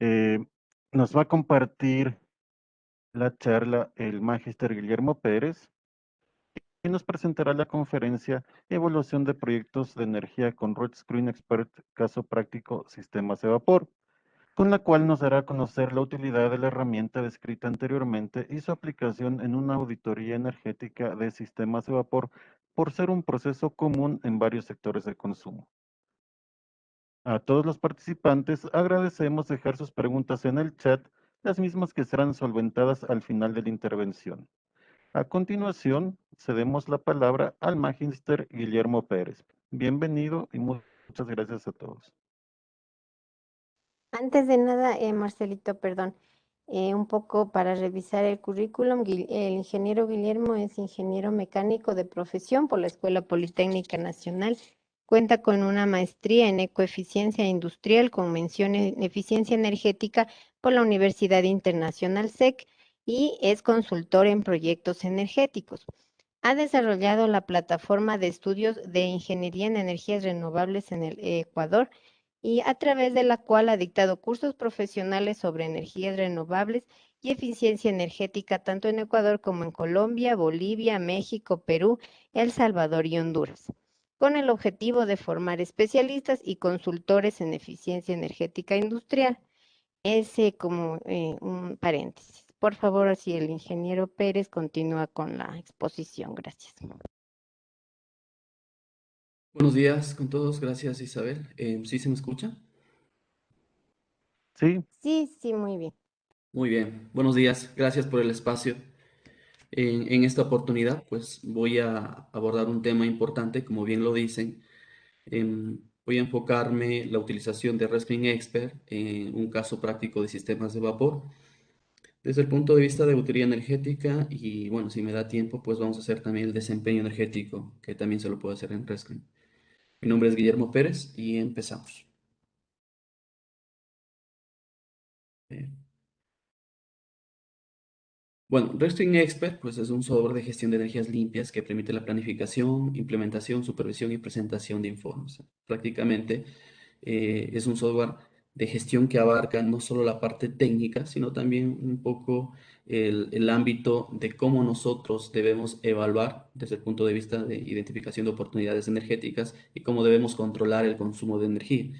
Eh, Nos va a compartir la charla el magíster Guillermo Pérez y nos presentará la conferencia Evaluación de proyectos de energía con Red Screen Expert, caso práctico, sistemas de vapor, con la cual nos dará a conocer la utilidad de la herramienta descrita anteriormente y su aplicación en una auditoría energética de sistemas de vapor por ser un proceso común en varios sectores de consumo. A todos los participantes agradecemos dejar sus preguntas en el chat, las mismas que serán solventadas al final de la intervención. A continuación, cedemos la palabra al magíster Guillermo Pérez. Bienvenido y muchas gracias a todos. Antes de nada, Marcelito, perdón, un poco para revisar el currículum, el ingeniero Guillermo es ingeniero mecánico de profesión por la Escuela Politécnica Nacional. Cuenta con una maestría en ecoeficiencia industrial con mención en eficiencia energética por la Universidad Internacional SEC y es consultor en proyectos energéticos. Ha desarrollado la plataforma de estudios de ingeniería en energías renovables en el Ecuador y a través de la cual ha dictado cursos profesionales sobre energías renovables y eficiencia energética tanto en Ecuador como en Colombia, Bolivia, México, Perú, El Salvador y Honduras, con el objetivo de formar especialistas y consultores en eficiencia energética industrial. Ese como un paréntesis. Por favor, si el ingeniero Pérez continúa con la exposición. Gracias. Buenos días con todos, gracias Isabel. ¿Sí se me escucha? Sí, Sí, sí, muy bien. Muy bien, buenos días, gracias por el espacio. En esta oportunidad, pues voy a abordar un tema importante, como bien lo dicen. Voy a enfocarme la utilización de Rescreen Expert en un caso práctico de sistemas de vapor. Desde el punto de vista de batería energética y bueno, si me da tiempo, pues vamos a hacer también el desempeño energético, que también se lo puedo hacer en Rescreen. Mi nombre es Guillermo Pérez y empezamos. Eh, Bueno, Restring Expert pues, es un software de gestión de energías limpias que permite la planificación, implementación, supervisión y presentación de informes. Prácticamente es un software de gestión que abarca no solo la parte técnica, sino también un poco el ámbito de cómo nosotros debemos evaluar desde el punto de vista de identificación de oportunidades energéticas y cómo debemos controlar el consumo de energía.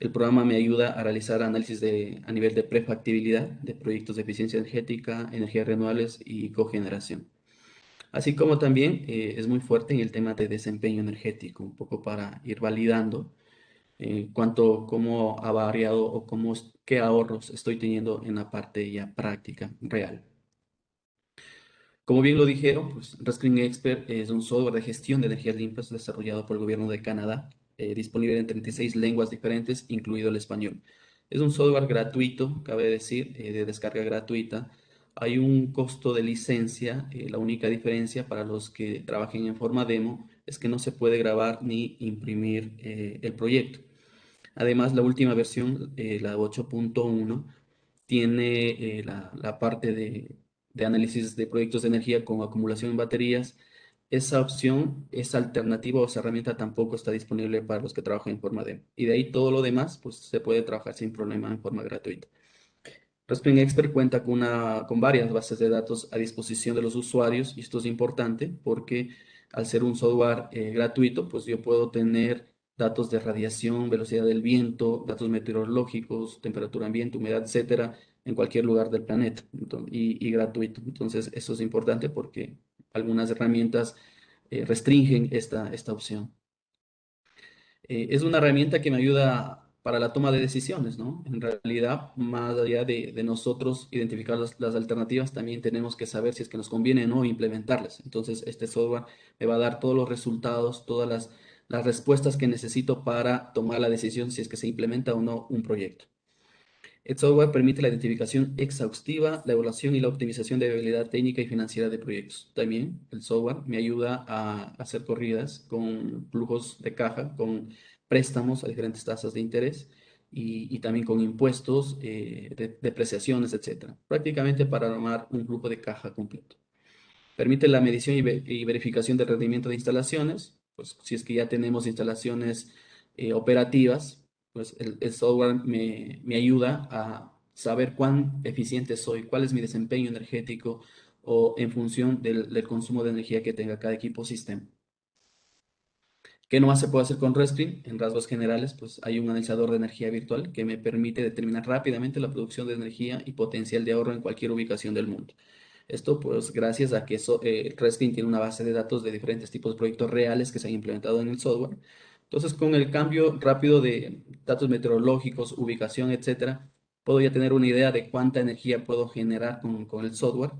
El programa me ayuda a realizar análisis a nivel de prefactibilidad de proyectos de eficiencia energética, energías renovables y cogeneración. Así como también es muy fuerte en el tema de desempeño energético, un poco para ir validando cómo ha variado o qué ahorros estoy teniendo en la parte ya práctica, real. Como bien lo dijeron, pues Rescreen Expert es un software de gestión de energías limpias desarrollado por el gobierno de Canadá, disponible en 36 lenguas diferentes, incluido el español. Es un software gratuito, cabe decir, de descarga gratuita. Hay un costo de licencia, la única diferencia para los que trabajen en forma demo es que no se puede grabar ni imprimir el proyecto. Además, la última versión, la 8.1, tiene la parte de análisis de proyectos de energía con acumulación en baterías. Esa opción, esa alternativa o esa herramienta tampoco está disponible para los que trabajan en forma demo. Y de ahí todo lo demás, pues se puede trabajar sin problema en forma gratuita. Spring Expert cuenta con varias bases de datos a disposición de los usuarios y esto es importante porque al ser un software gratuito, pues yo puedo tener datos de radiación, velocidad del viento, datos meteorológicos, temperatura ambiente, humedad, etcétera, en cualquier lugar del planeta y gratuito. Entonces, eso es importante porque algunas herramientas restringen esta opción. Es una herramienta que me ayuda para la toma de decisiones, ¿no? En realidad, más allá de nosotros identificar las alternativas, también tenemos que saber si es que nos conviene o no implementarlas. Entonces, este software me va a dar todos los resultados, todas las respuestas que necesito para tomar la decisión si es que se implementa o no un proyecto. El software permite la identificación exhaustiva, la evaluación y la optimización de viabilidad técnica y financiera de proyectos. También el software me ayuda a hacer corridas con flujos de caja, con préstamos a diferentes tasas de interés y también con impuestos, depreciaciones, etc. Prácticamente para armar un flujo de caja completo. Permite la medición y verificación del rendimiento de instalaciones, pues si es que ya tenemos instalaciones operativas, pues el software me ayuda saber cuán eficiente soy, cuál es mi desempeño energético o en función del consumo de energía que tenga cada equipo o sistema. ¿Qué nomás se puede hacer con Redstream? En rasgos generales, pues hay un analizador de energía virtual que me permite determinar rápidamente la producción de energía y potencial de ahorro en cualquier ubicación del mundo. Esto pues gracias a que Redstream tiene una base de datos de diferentes tipos de proyectos reales que se han implementado en el software. Entonces, con el cambio rápido de datos meteorológicos, ubicación, etcétera, puedo ya tener una idea de cuánta energía puedo generar con el software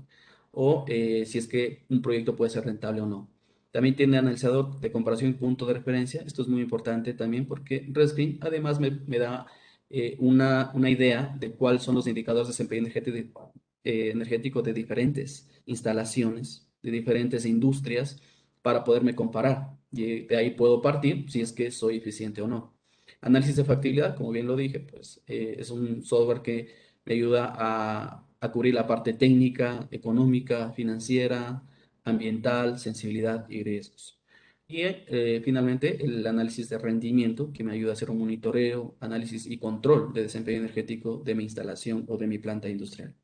o si es que un proyecto puede ser rentable o no. También tiene analizador de comparación y punto de referencia. Esto es muy importante también porque Redstream además me da una idea de cuáles son los indicadores de desempeño energético de diferentes instalaciones, de diferentes industrias, para poderme comparar. Y de ahí puedo partir si es que soy eficiente o no. Análisis de factibilidad, como bien lo dije, pues es un software que me ayuda a cubrir la parte técnica, económica, financiera, ambiental, sensibilidad y riesgos. Y finalmente el análisis de rendimiento, que me ayuda a hacer un monitoreo, análisis y control de desempeño energético de mi instalación o de mi planta industrial.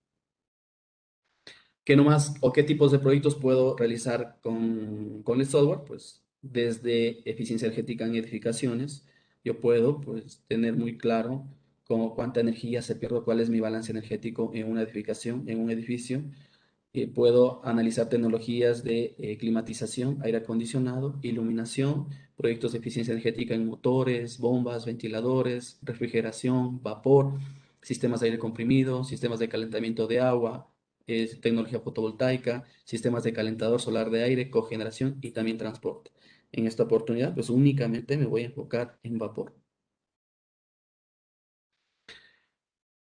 ¿Qué nomás o qué tipos de proyectos puedo realizar con el software? Pues desde eficiencia energética en edificaciones, yo puedo pues tener muy claro cuánta energía se pierde, cuál es mi balance energético en una edificación, en un edificio. Puedo analizar tecnologías de climatización, aire acondicionado, iluminación, proyectos de eficiencia energética en motores, bombas, ventiladores, refrigeración, vapor, sistemas de aire comprimido, sistemas de calentamiento de agua, tecnología fotovoltaica, sistemas de calentador solar de aire, cogeneración y también transporte. En esta oportunidad, pues únicamente me voy a enfocar en vapor.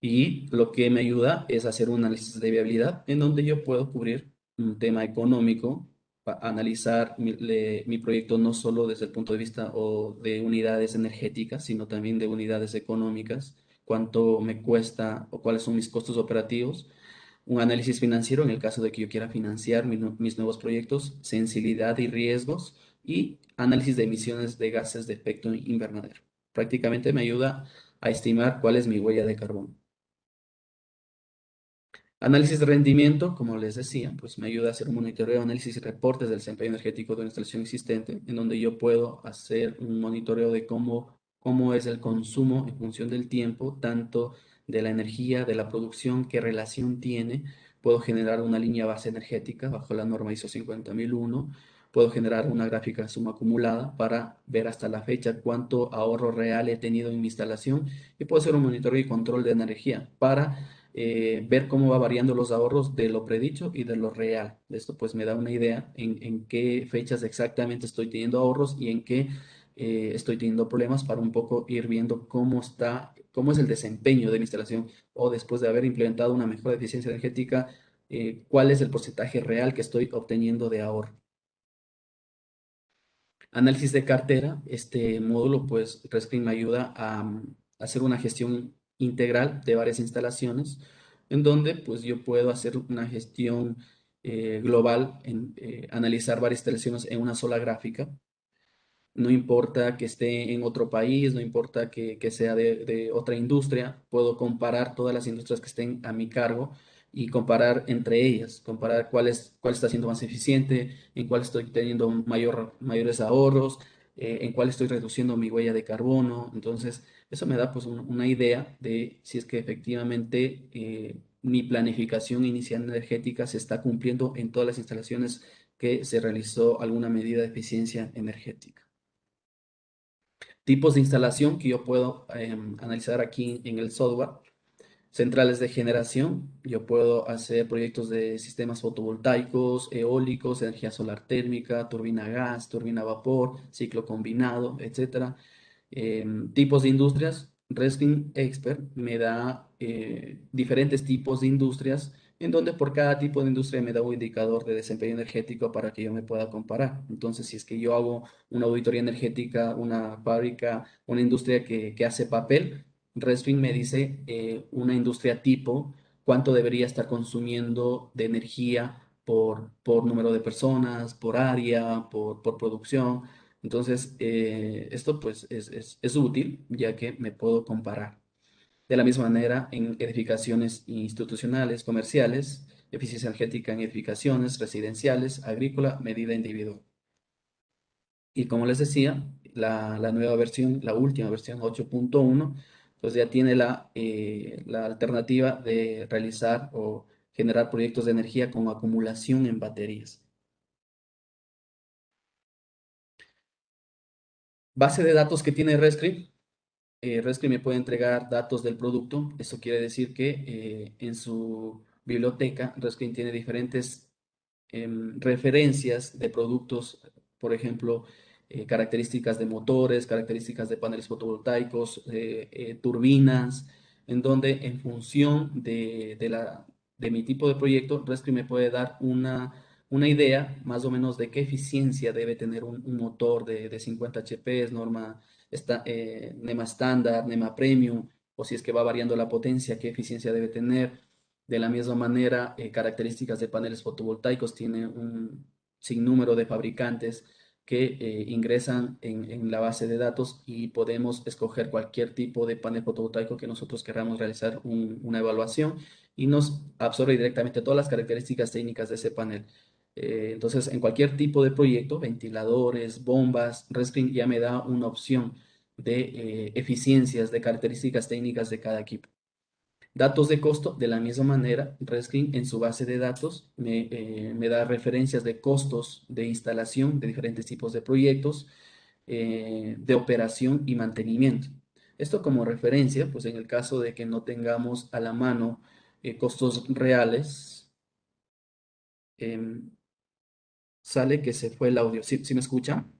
Y lo que me ayuda es hacer un análisis de viabilidad en donde yo puedo cubrir un tema económico, analizar mi proyecto no solo desde el punto de vista o de unidades energéticas, sino también de unidades económicas, cuánto me cuesta o cuáles son mis costos operativos, un análisis financiero en el caso de que yo quiera financiar mis nuevos proyectos, sensibilidad y riesgos y análisis de emisiones de gases de efecto invernadero. Prácticamente me ayuda a estimar cuál es mi huella de carbono. Análisis de rendimiento, como les decía, pues me ayuda a hacer un monitoreo, análisis y reportes del desempeño energético de una instalación existente, en donde yo puedo hacer un monitoreo de cómo es el consumo en función del tiempo, tanto de la energía, de la producción, qué relación tiene. Puedo generar una línea base energética bajo la norma ISO 50001. Puedo generar una gráfica de suma acumulada para ver hasta la fecha cuánto ahorro real he tenido en mi instalación y puedo hacer un monitoreo y control de energía para ver cómo va variando los ahorros de lo predicho y de lo real. Esto pues me da una idea en qué fechas exactamente estoy teniendo ahorros y en qué estoy teniendo problemas para un poco ir viendo cómo es el desempeño de mi instalación o después de haber implementado una mejor eficiencia energética, cuál es el porcentaje real que estoy obteniendo de ahorro. Análisis de cartera, este módulo pues Redstream me ayuda a hacer una gestión integral de varias instalaciones en donde pues yo puedo hacer una gestión global, analizar varias instalaciones en una sola gráfica. No importa que esté en otro país, no importa que sea de otra industria, puedo comparar todas las industrias que estén a mi cargo y comparar entre ellas, comparar cuál está siendo más eficiente, en cuál estoy teniendo mayores ahorros, en cuál estoy reduciendo mi huella de carbono. Entonces, eso me da pues una idea de si es que efectivamente mi planificación inicial energética se está cumpliendo en todas las instalaciones que se realizó alguna medida de eficiencia energética. Tipos de instalación que yo puedo analizar aquí en el software. Centrales de generación, yo puedo hacer proyectos de sistemas fotovoltaicos, eólicos, energía solar térmica, turbina a gas, turbina a vapor, ciclo combinado, etcétera. Tipos de industrias, Redstream Expert me da diferentes tipos de industrias en donde por cada tipo de industria me da un indicador de desempeño energético para que yo me pueda comparar. Entonces, si es que yo hago una auditoría energética, una fábrica, una industria que hace papel, Redstream me dice una industria tipo, cuánto debería estar consumiendo de energía por número de personas, por área, por producción. Entonces, esto pues es útil ya que me puedo comparar. De la misma manera, en edificaciones institucionales, comerciales, eficiencia energética en edificaciones residenciales, agrícola, medida individual. Y como les decía, la nueva versión, la última versión 8.1, pues ya tiene la alternativa de realizar o generar proyectos de energía con acumulación en baterías. Base de datos que tiene Rescreen. Rescreen me puede entregar datos del producto. Eso quiere decir que en su biblioteca, Rescreen tiene diferentes referencias de productos, por ejemplo, características de motores, características de paneles fotovoltaicos, turbinas, en donde en función de mi tipo de proyecto, Rescreen me puede dar una idea más o menos de qué eficiencia debe tener un motor de 50 HP, NEMA estándar, NEMA premium, o si es que va variando la potencia, qué eficiencia debe tener. De la misma manera, características de paneles fotovoltaicos, tiene un sinnúmero de fabricantes que ingresan en la base de datos y podemos escoger cualquier tipo de panel fotovoltaico que nosotros queramos realizar una evaluación y nos absorbe directamente todas las características técnicas de ese panel. Entonces, en cualquier tipo de proyecto, ventiladores, bombas, Rescreen ya me da una opción de eficiencias, de características técnicas de cada equipo. Datos de costo, de la misma manera, Rescreen en su base de datos me da referencias de costos de instalación de diferentes tipos de proyectos, de operación y mantenimiento. Esto como referencia, pues en el caso de que no tengamos a la mano costos reales, sale que se fue el audio. ¿Sí me escuchan?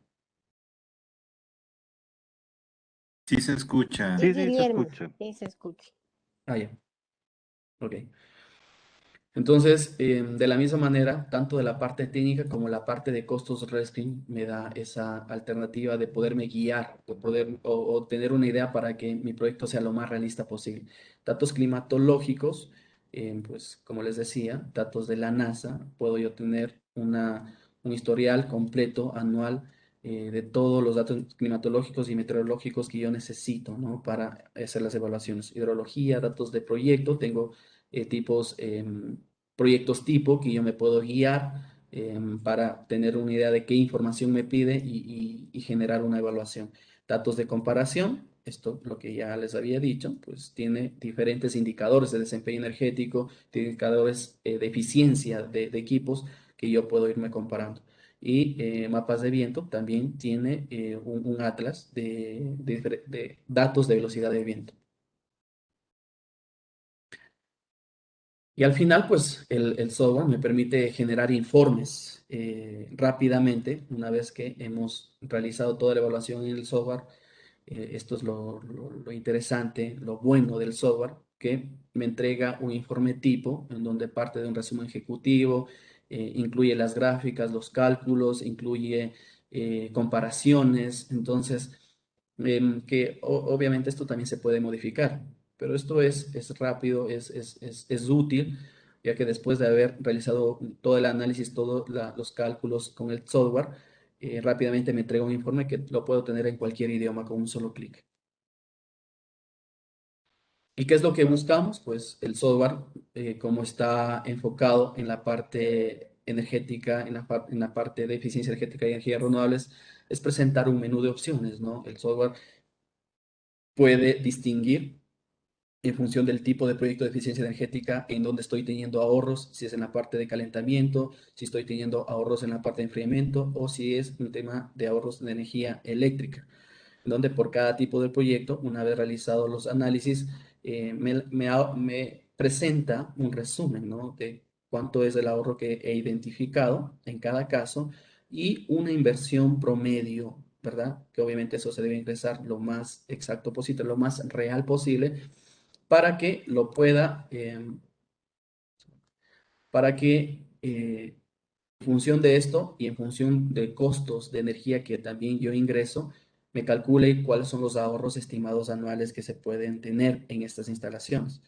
Sí se escucha. Sí, Sí, sí, se Guillermo, escucha. sí se escucha. Ah, ya. Ok. Entonces, de la misma manera, tanto de la parte técnica como la parte de costos, Rescreen me da esa alternativa de poderme guiar, de poder o tener una idea para que mi proyecto sea lo más realista posible. Datos climatológicos, pues como les decía, datos de la NASA, puedo yo tener un historial completo anual de todos los datos climatológicos y meteorológicos que yo necesito, ¿no? Para hacer las evaluaciones. Hidrología, datos de proyecto, tengo tipos proyectos tipo que yo me puedo guiar para tener una idea de qué información me pide y generar una evaluación. Datos de comparación, esto lo que ya les había dicho, pues tiene diferentes indicadores de desempeño energético, tiene indicadores de eficiencia de equipos que yo puedo irme comparando. Y mapas de viento también tiene un atlas de datos de velocidad de viento. Y al final, pues el software me permite generar informes rápidamente una vez que hemos realizado toda la evaluación en el software. Esto es lo interesante, lo bueno del software, que me entrega un informe tipo en donde parte de un resumen ejecutivo, incluye las gráficas, los cálculos, incluye comparaciones. Entonces, que obviamente esto también se puede modificar, pero esto es rápido, es útil, ya que después de haber realizado todo el análisis, todos los cálculos con el software, rápidamente me entrega un informe que lo puedo tener en cualquier idioma con un solo clic. ¿Y qué es lo que buscamos? Pues el software, como está enfocado en la parte energética, en la parte de eficiencia energética y energías renovables, es presentar un menú de opciones, ¿no? El software puede distinguir en función del tipo de proyecto de eficiencia energética en donde estoy teniendo ahorros, si es en la parte de calentamiento, si estoy teniendo ahorros en la parte de enfriamiento o si es un tema de ahorros de energía eléctrica, donde por cada tipo de proyecto, una vez realizados los análisis, me presenta un resumen, ¿no? De cuánto es el ahorro que he identificado en cada caso y una inversión promedio, ¿verdad? Que obviamente eso se debe ingresar lo más exacto posible, lo más real posible, para que lo pueda, para que en función de esto y en función de costos de energía que también yo ingreso, me calcule cuáles son los ahorros estimados anuales que se pueden tener en estas instalaciones.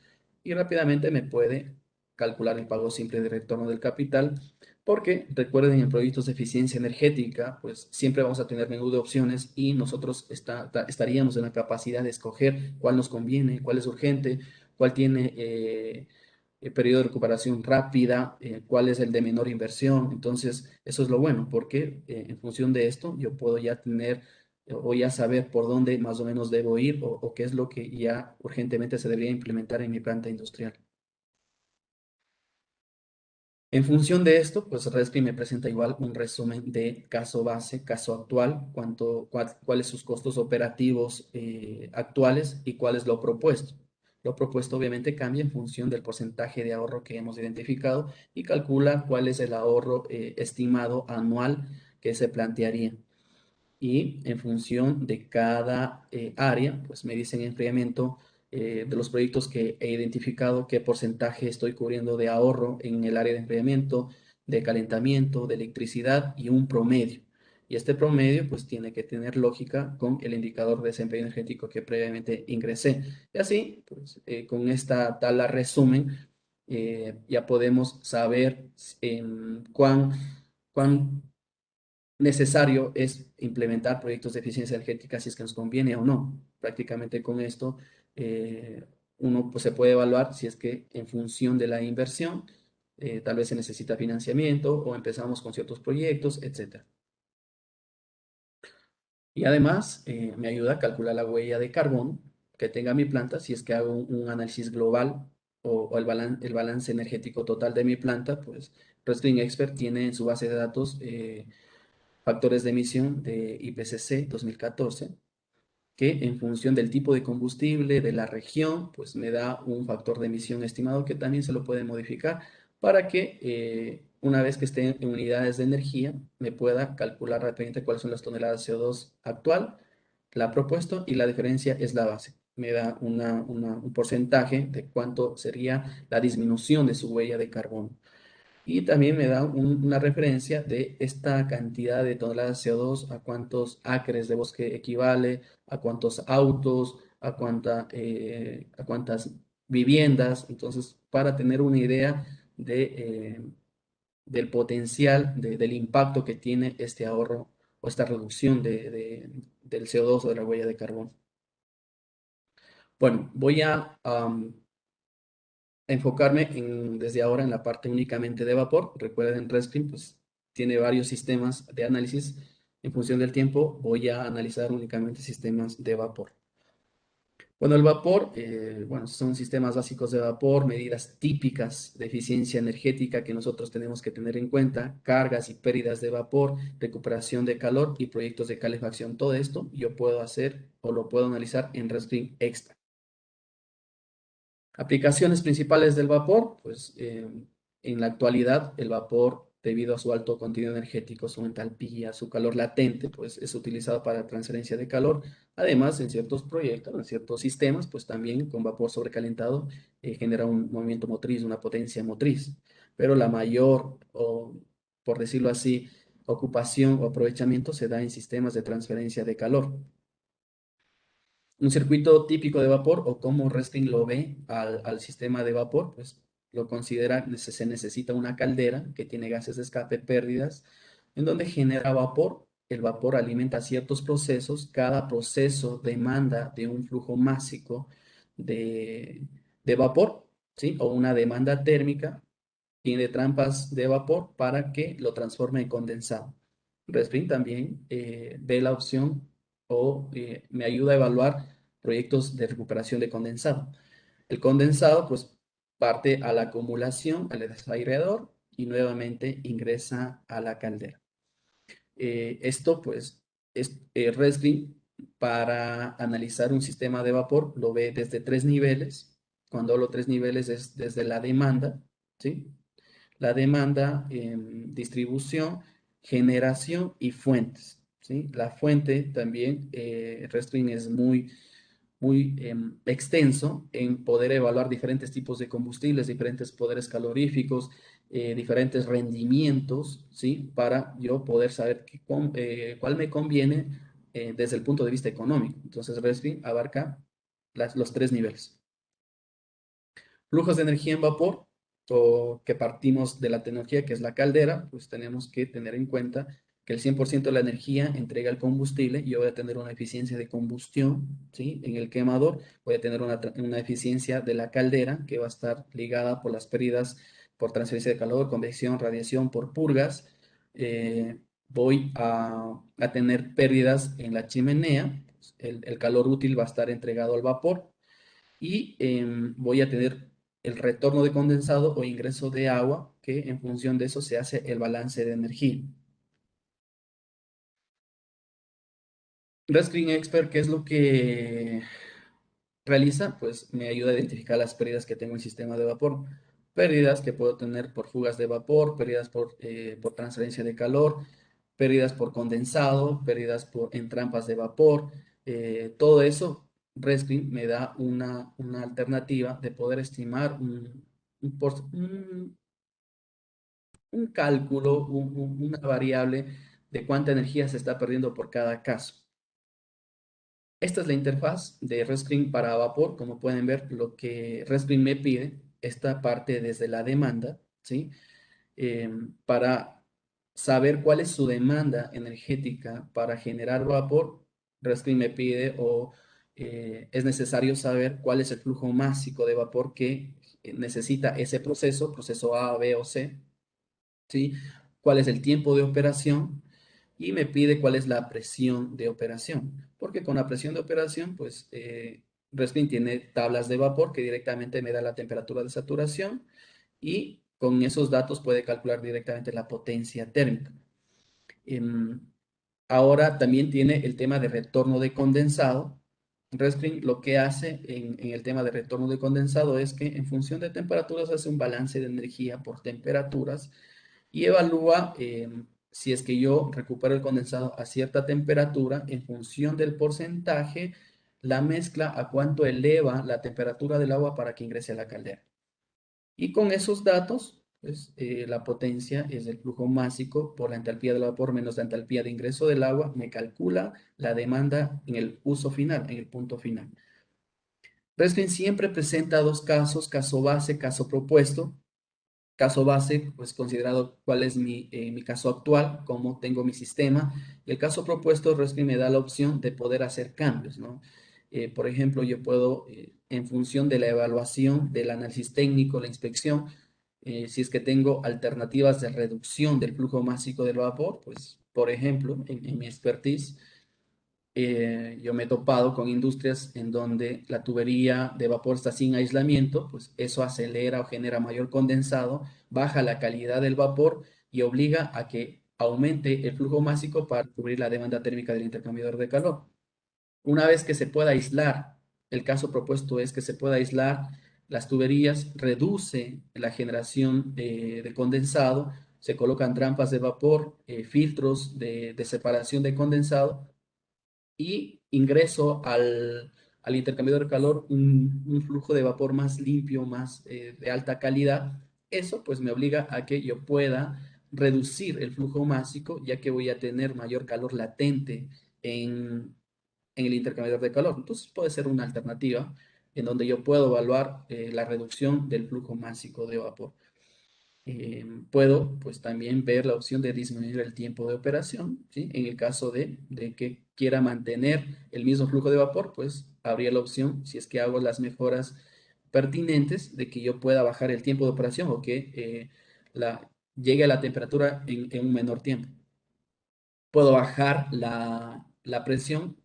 Y rápidamente me puede calcular el pago simple de retorno del capital, porque recuerden, en proyectos de eficiencia energética, pues siempre vamos a tener menú de opciones y nosotros estaríamos en la capacidad de escoger cuál nos conviene, cuál es urgente, cuál tiene periodo de recuperación rápida, cuál es el de menor inversión. Entonces, eso es lo bueno, porque en función de esto yo puedo ya tener o ya saber por dónde más o menos debo ir o qué es lo que ya urgentemente se debería implementar en mi planta industrial. En función de esto, pues RESPI me presenta igual un resumen de caso base, caso actual, cuáles sus costos operativos actuales y cuál es lo propuesto. Lo propuesto obviamente cambia en función del porcentaje de ahorro que hemos identificado y calcula cuál es el ahorro estimado anual que se plantearía. Y en función de cada área, pues me dicen enfriamiento de los proyectos que he identificado, qué porcentaje estoy cubriendo de ahorro en el área de enfriamiento, de calentamiento, de electricidad y un promedio. Y este promedio pues tiene que tener lógica con el indicador de desempeño energético que previamente ingresé. Y así, pues con esta tabla resumen, ya podemos saber cuán necesario es implementar proyectos de eficiencia energética si es que nos conviene o no. Prácticamente con esto uno pues, se puede evaluar si es que en función de la inversión tal vez se necesita financiamiento o empezamos con ciertos proyectos, etc. Y además me ayuda a calcular la huella de carbono que tenga mi planta si es que hago un análisis global o el balance energético total de mi planta, pues Rescreen Expert tiene en su base de datos factores de emisión de IPCC 2014, que en función del tipo de combustible, de la región, pues me da un factor de emisión estimado que también se lo puede modificar para que una vez que esté en unidades de energía, me pueda calcular rápidamente cuáles son las toneladas de CO2 actual, la propuesto y la diferencia es la base. Me da un porcentaje de cuánto sería la disminución de su huella de carbono. Y también me da una referencia de esta cantidad de toneladas de CO2, a cuántos acres de bosque equivale, a cuántos autos, a cuántas viviendas. Entonces, para tener una idea del potencial, del impacto que tiene este ahorro o esta reducción del CO2 o de la huella de carbono. Bueno, voy a enfocarme desde ahora en la parte únicamente de vapor. Recuerden, Rescreen pues, tiene varios sistemas de análisis. En función del tiempo, voy a analizar únicamente sistemas de vapor. Bueno, el vapor, bueno, son sistemas básicos de vapor, medidas típicas de eficiencia energética que nosotros tenemos que tener en cuenta, cargas y pérdidas de vapor, recuperación de calor y proyectos de calefacción. Todo esto yo puedo hacer o lo puedo analizar en Rescreen Extra. Aplicaciones principales del vapor, pues en la actualidad el vapor, debido a su alto contenido energético, su entalpía, su calor latente, pues es utilizado para transferencia de calor. Además, en ciertos proyectos, en ciertos sistemas, pues también con vapor sobrecalentado genera un movimiento motriz, una potencia motriz. Pero la mayor, o por decirlo así, ocupación o aprovechamiento se da en sistemas de transferencia de calor. Un circuito típico de vapor o como Resting lo ve al sistema de vapor, pues lo considera, se necesita una caldera que tiene gases de escape, pérdidas, en donde genera vapor. El vapor alimenta ciertos procesos, cada proceso demanda de un flujo másico de vapor, ¿sí? O una demanda térmica, tiene trampas de vapor para que lo transforme en condensado. Respring también ve la opción o me ayuda a evaluar proyectos de recuperación de condensado. El condensado pues parte a la acumulación, al desaireador y nuevamente ingresa a la caldera. Esto pues es Rescreen para analizar un sistema de vapor lo ve desde 3 niveles. Cuando hablo 3 niveles es desde la demanda, ¿sí? La demanda en distribución, generación y fuentes, ¿sí? La fuente también, Rescreen es muy extenso en poder evaluar diferentes tipos de combustibles, diferentes poderes caloríficos, diferentes rendimientos, ¿sí? Para yo poder saber cuál me conviene desde el punto de vista económico. Entonces, Rescreen abarca los 3 niveles. Flujos de energía en vapor. o que partimos de la tecnología que es la caldera, pues tenemos que tener en cuenta que el 100% de la energía entrega el combustible y yo voy a tener una eficiencia de combustión, ¿sí? En el quemador voy a tener una eficiencia de la caldera que va a estar ligada por las pérdidas por transferencia de calor, convección, radiación, por purgas. Voy a tener pérdidas en la chimenea, el calor útil va a estar entregado al vapor y voy a tener el retorno de condensado o ingreso de agua, que en función de eso se hace el balance de energía. Rescreen Expert, ¿qué es lo que realiza? Pues me ayuda a identificar las pérdidas que tengo en el sistema de vapor. Pérdidas que puedo tener por fugas de vapor, pérdidas por transferencia de calor, pérdidas por condensado, pérdidas en trampas de vapor. Todo eso, Rescreen me da una alternativa de poder estimar un cálculo, una variable de cuánta energía se está perdiendo por cada caso. Esta es la interfaz de Rescreen para vapor. Como pueden ver, lo que Rescreen me pide, esta parte desde la demanda, ¿sí? Para saber cuál es su demanda energética para generar vapor, Rescreen me pide o es necesario saber cuál es el flujo másico de vapor que necesita ese proceso A, B o C, ¿sí? Cuál es el tiempo de operación y me pide cuál es la presión de operación, porque con la presión de operación, pues Rescreen tiene tablas de vapor que directamente me da la temperatura de saturación y con esos datos puede calcular directamente la potencia térmica. Ahora también tiene el tema de retorno de condensado. Rescreen lo que hace en el tema de retorno de condensado es que en función de temperaturas hace un balance de energía por temperaturas y evalúa si es que yo recupero el condensado a cierta temperatura, en función del porcentaje, la mezcla a cuánto eleva la temperatura del agua para que ingrese a la caldera. Y con esos datos, pues, la potencia es el flujo másico por la entalpía del vapor menos la entalpía de ingreso del agua, me calcula la demanda en el uso final, en el punto final. Rescreen siempre presenta dos casos, caso base, caso propuesto. Caso base, pues considerado cuál es mi caso actual, cómo tengo mi sistema. Y el caso propuesto, Rescreen me da la opción de poder hacer cambios, ¿no? Por ejemplo, yo puedo, en función de la evaluación, del análisis técnico, la inspección, si es que tengo alternativas de reducción del flujo másico del vapor, pues, por ejemplo, en mi expertise, yo me he topado con industrias en donde la tubería de vapor está sin aislamiento, pues eso acelera o genera mayor condensado, baja la calidad del vapor y obliga a que aumente el flujo másico para cubrir la demanda térmica del intercambiador de calor. Una vez que se pueda aislar, el caso propuesto es que se pueda aislar las tuberías, reduce la generación de condensado, se colocan trampas de vapor, filtros de separación de condensado y ingreso al intercambiador de calor un flujo de vapor más limpio, más de alta calidad. Eso pues me obliga a que yo pueda reducir el flujo másico, ya que voy a tener mayor calor latente en el intercambiador de calor. Entonces puede ser una alternativa en donde yo puedo evaluar la reducción del flujo másico de vapor. Puedo pues también ver la opción de disminuir el tiempo de operación, ¿sí? En el caso de que quiera mantener el mismo flujo de vapor, pues habría la opción, si es que hago las mejoras pertinentes, de que yo pueda bajar el tiempo de operación o que llegue a la temperatura en un menor tiempo. Puedo bajar la presión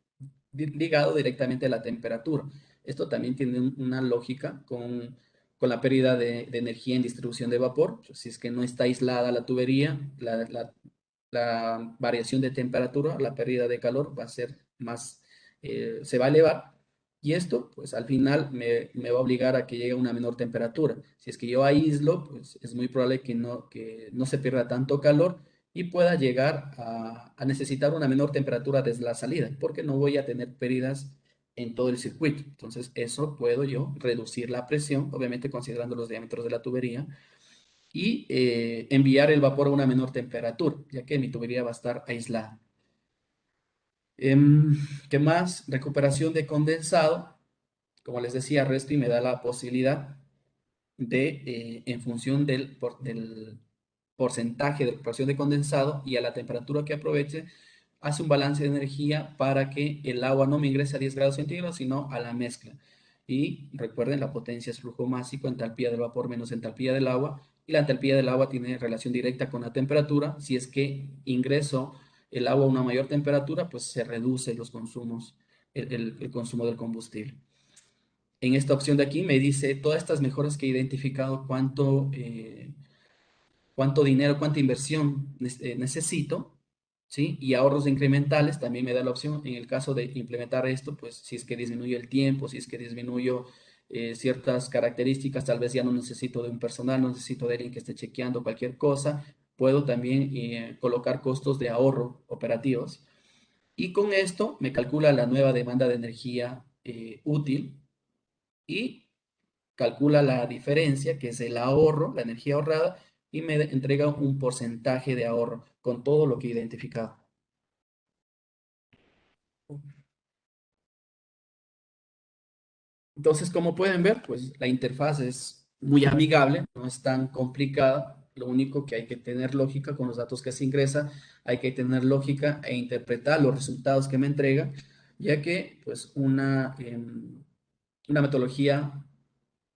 ligado directamente a la temperatura. Esto también tiene una lógica con la pérdida de energía en distribución de vapor. Si es que no está aislada la tubería, la variación de temperatura, la pérdida de calor va a ser más, se va a elevar. Y esto, pues al final me va a obligar a que llegue a una menor temperatura. Si es que yo aíslo, pues es muy probable que no se pierda tanto calor y pueda llegar a necesitar una menor temperatura desde la salida, porque no voy a tener pérdidas en todo el circuito. Entonces, eso puedo yo reducir la presión, obviamente considerando los diámetros de la tubería, y enviar el vapor a una menor temperatura, ya que mi tubería va a estar aislada. ¿Qué más? Recuperación de condensado. Como les decía, Rescreen me da la posibilidad en función del porcentaje de proporción de condensado y a la temperatura que aproveche, hace un balance de energía para que el agua no me ingrese a 10 grados centígrados, sino a la mezcla. Y recuerden, la potencia es flujo másico, entalpía del vapor menos entalpía del agua, y la entalpía del agua tiene relación directa con la temperatura. Si es que ingreso el agua a una mayor temperatura, pues se reduce los consumos, el consumo del combustible. En esta opción de aquí me dice todas estas mejoras que he identificado, cuánto dinero, cuánta inversión necesito, ¿sí? Y ahorros incrementales también me da la opción en el caso de implementar esto, pues si es que disminuyo el tiempo, si es que disminuyo ciertas características, tal vez ya no necesito de un personal, no necesito de alguien que esté chequeando cualquier cosa, puedo también colocar costos de ahorro operativos. Y con esto me calcula la nueva demanda de energía útil y calcula la diferencia, que es el ahorro, la energía ahorrada, y me entrega un porcentaje de ahorro con todo lo que he identificado. Entonces, como pueden ver, pues la interfaz es muy amigable, no es tan complicada. Lo único que hay que tener lógica con los datos que se ingresa, hay que tener lógica e interpretar los resultados que me entrega, ya que pues una metodología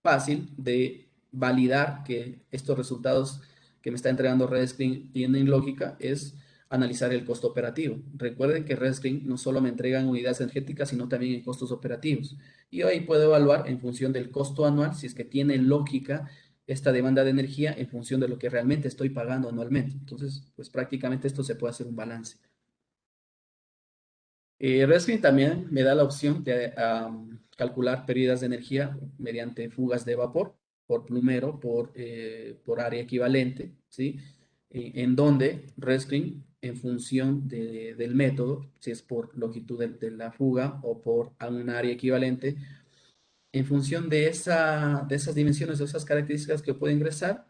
fácil de validar que estos resultados que me está entregando RedScreen tienen lógica es analizar el costo operativo. Recuerden que RedScreen no solo me entrega en unidades energéticas, sino también en costos operativos. Y hoy puedo evaluar en función del costo anual si es que tiene lógica esta demanda de energía en función de lo que realmente estoy pagando anualmente. Entonces, pues prácticamente esto se puede hacer un balance. RedScreen también me da la opción de calcular pérdidas de energía mediante fugas de vapor por plumero, por área equivalente, ¿sí? En donde RedScreen, en función del método, si es por longitud de la fuga o por un área equivalente, en función de esas dimensiones, de esas características que puede ingresar,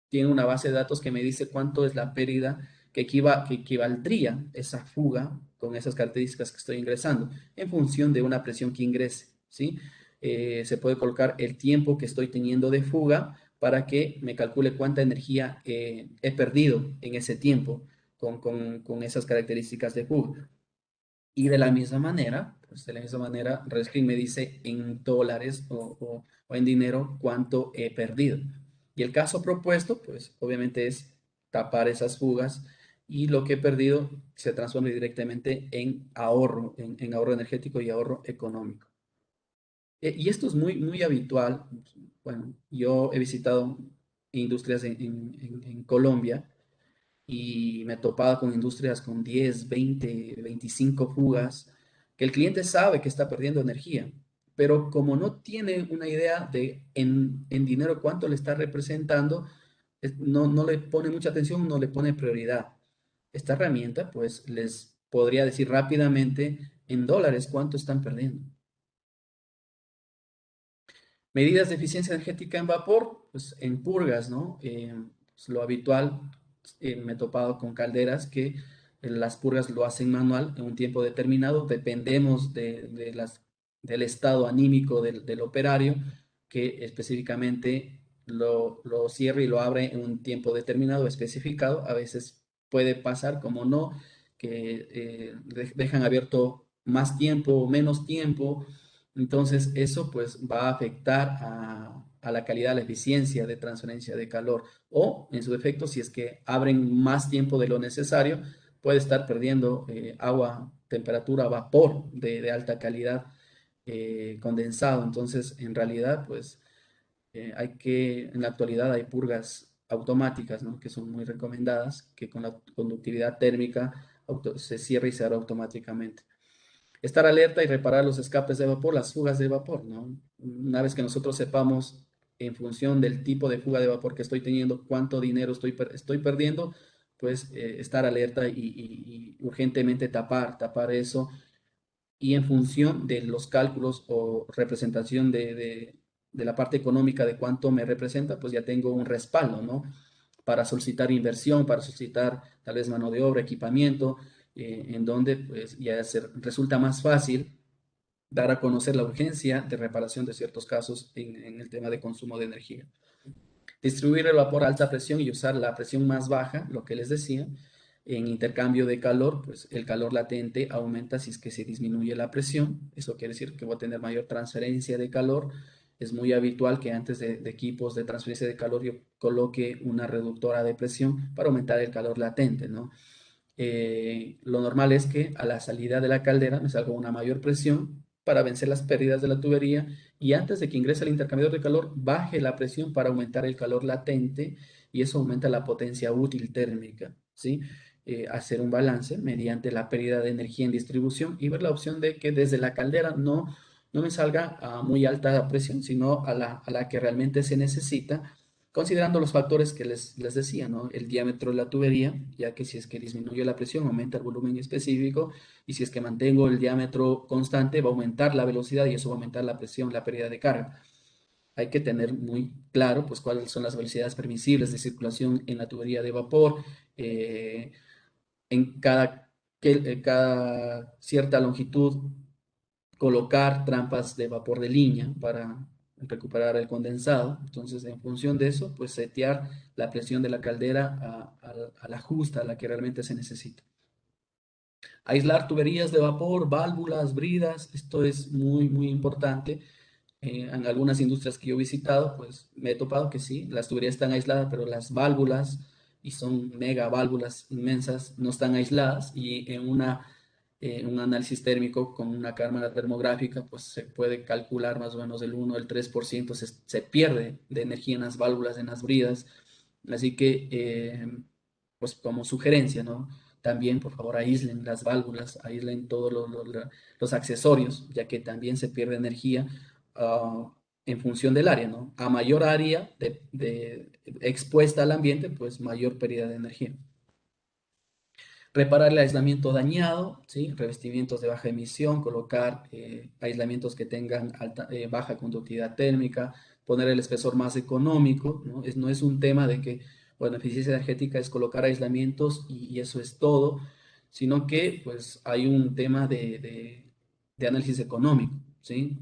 tiene una base de datos que me dice cuánto es la pérdida que equivaldría esa fuga con esas características que estoy ingresando en función de una presión que ingrese, ¿sí? Se puede colocar el tiempo que estoy teniendo de fuga para que me calcule cuánta energía he perdido en ese tiempo con esas características de fuga. Y de la misma manera, pues de la misma manera, RedScreen me dice en dólares o en dinero cuánto he perdido. Y el caso propuesto, pues obviamente es tapar esas fugas y lo que he perdido se transforma directamente en ahorro, en ahorro energético y ahorro económico. Y esto es muy habitual. Bueno, yo he visitado industrias en Colombia y me he topado con industrias con 10, 20, 25 fugas, que el cliente sabe que está perdiendo energía, pero como no tiene una idea de en dinero cuánto le está representando, no le pone mucha atención, no le pone prioridad. Esta herramienta pues les podría decir rápidamente en dólares cuánto están perdiendo. Medidas de eficiencia energética en vapor, pues en purgas, ¿no? Pues, lo habitual, me he topado con calderas que las purgas lo hacen manual en un tiempo determinado, dependemos del estado anímico del operario, que específicamente lo cierra y lo abre en un tiempo determinado, especificado. A veces puede pasar, como no, que dejan abierto más tiempo o menos tiempo. Entonces, eso pues va a afectar a la calidad, a la eficiencia de transferencia de calor. O, en su defecto, si es que abren más tiempo de lo necesario, puede estar perdiendo agua, temperatura, vapor de alta calidad condensado. Entonces, en realidad, pues en la actualidad hay purgas automáticas, ¿no? Que son muy recomendadas, que con la conductividad térmica se cierra y se abre automáticamente. Estar alerta y reparar los escapes de vapor, las fugas de vapor, ¿no? Una vez que nosotros sepamos en función del tipo de fuga de vapor que estoy teniendo, cuánto dinero estoy perdiendo, pues estar alerta y urgentemente tapar eso. Y en función de los cálculos o representación de la parte económica de cuánto me representa, pues ya tengo un respaldo, ¿no? Para solicitar inversión, para solicitar tal vez mano de obra, equipamiento, en donde pues ya resulta más fácil dar a conocer la urgencia de reparación de ciertos casos en el tema de consumo de energía. Distribuir el vapor a alta presión y usar la presión más baja, lo que les decía, en intercambio de calor, pues el calor latente aumenta si es que se disminuye la presión. Eso quiere decir que voy a tener mayor transferencia de calor. Es muy habitual que antes de equipos de transferencia de calor yo coloque una reductora de presión para aumentar el calor latente, ¿no? Lo normal es que a la salida de la caldera me salga una mayor presión para vencer las pérdidas de la tubería y antes de que ingrese el intercambiador de calor baje la presión para aumentar el calor latente y eso aumenta la potencia útil térmica, ¿sí? Hacer un balance mediante la pérdida de energía en distribución y ver la opción de que desde la caldera no me salga a muy alta presión, sino a la que realmente se necesita, considerando los factores que les decía, ¿no? El diámetro de la tubería, ya que si es que disminuye la presión, aumenta el volumen específico, y si es que mantengo el diámetro constante, va a aumentar la velocidad y eso va a aumentar la presión, la pérdida de carga. Hay que tener muy claro, pues, cuáles son las velocidades permisibles de circulación en la tubería de vapor, en cada cierta longitud colocar trampas de vapor de línea para recuperar el condensado. Entonces, en función de eso, pues setear la presión de la caldera a la justa, a la que realmente se necesita. Aislar tuberías de vapor, válvulas, bridas, esto es muy importante. En algunas industrias que yo he visitado, pues me he topado que sí, las tuberías están aisladas, pero las válvulas, y son mega válvulas inmensas, no están aisladas y en un análisis térmico con una cámara termográfica, pues se puede calcular más o menos el 1 o el 3% se pierde de energía en las válvulas, en las bridas. Así que, pues como sugerencia, ¿no? También, por favor, aíslen las válvulas, aíslen todos los accesorios, ya que también se pierde energía en función del área, ¿no? A mayor área expuesta al ambiente, pues mayor pérdida de energía. Reparar el aislamiento dañado, ¿sí? Revestimientos de baja emisión, colocar aislamientos que tengan baja conductividad térmica, poner el espesor más económico, ¿no? No es un tema de que, bueno, eficiencia energética es colocar aislamientos y eso es todo, sino que pues hay un tema de análisis económico, ¿sí?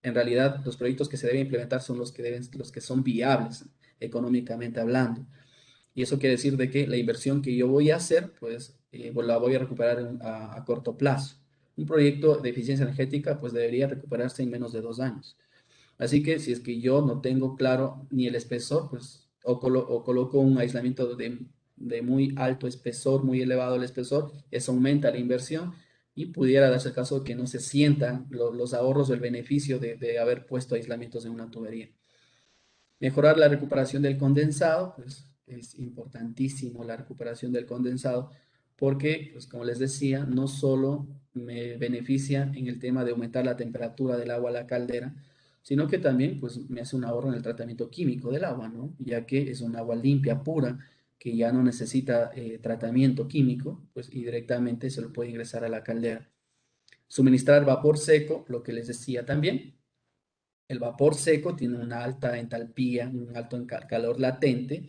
En realidad, los proyectos que se deben implementar son los que son viables económicamente hablando. Y eso quiere decir de que la inversión que yo voy a hacer, pues la voy a recuperar a corto plazo. Un proyecto de eficiencia energética, pues debería recuperarse en menos de 2 años. Así que si es que yo no tengo claro ni el espesor, pues o coloco un aislamiento de muy alto espesor, muy elevado el espesor, eso aumenta la inversión y pudiera darse el caso de que no se sientan los ahorros o el beneficio de haber puesto aislamientos en una tubería. Mejorar la recuperación del condensado, pues es importantísimo la recuperación del condensado porque, pues como les decía, no solo me beneficia en el tema de aumentar la temperatura del agua a la caldera, sino que también pues me hace un ahorro en el tratamiento químico del agua, ¿no? Ya que es un agua limpia, pura, que ya no necesita tratamiento químico, pues y directamente se lo puede ingresar a la caldera. Suministrar vapor seco, lo que les decía también, el vapor seco tiene una alta entalpía, un alto calor latente,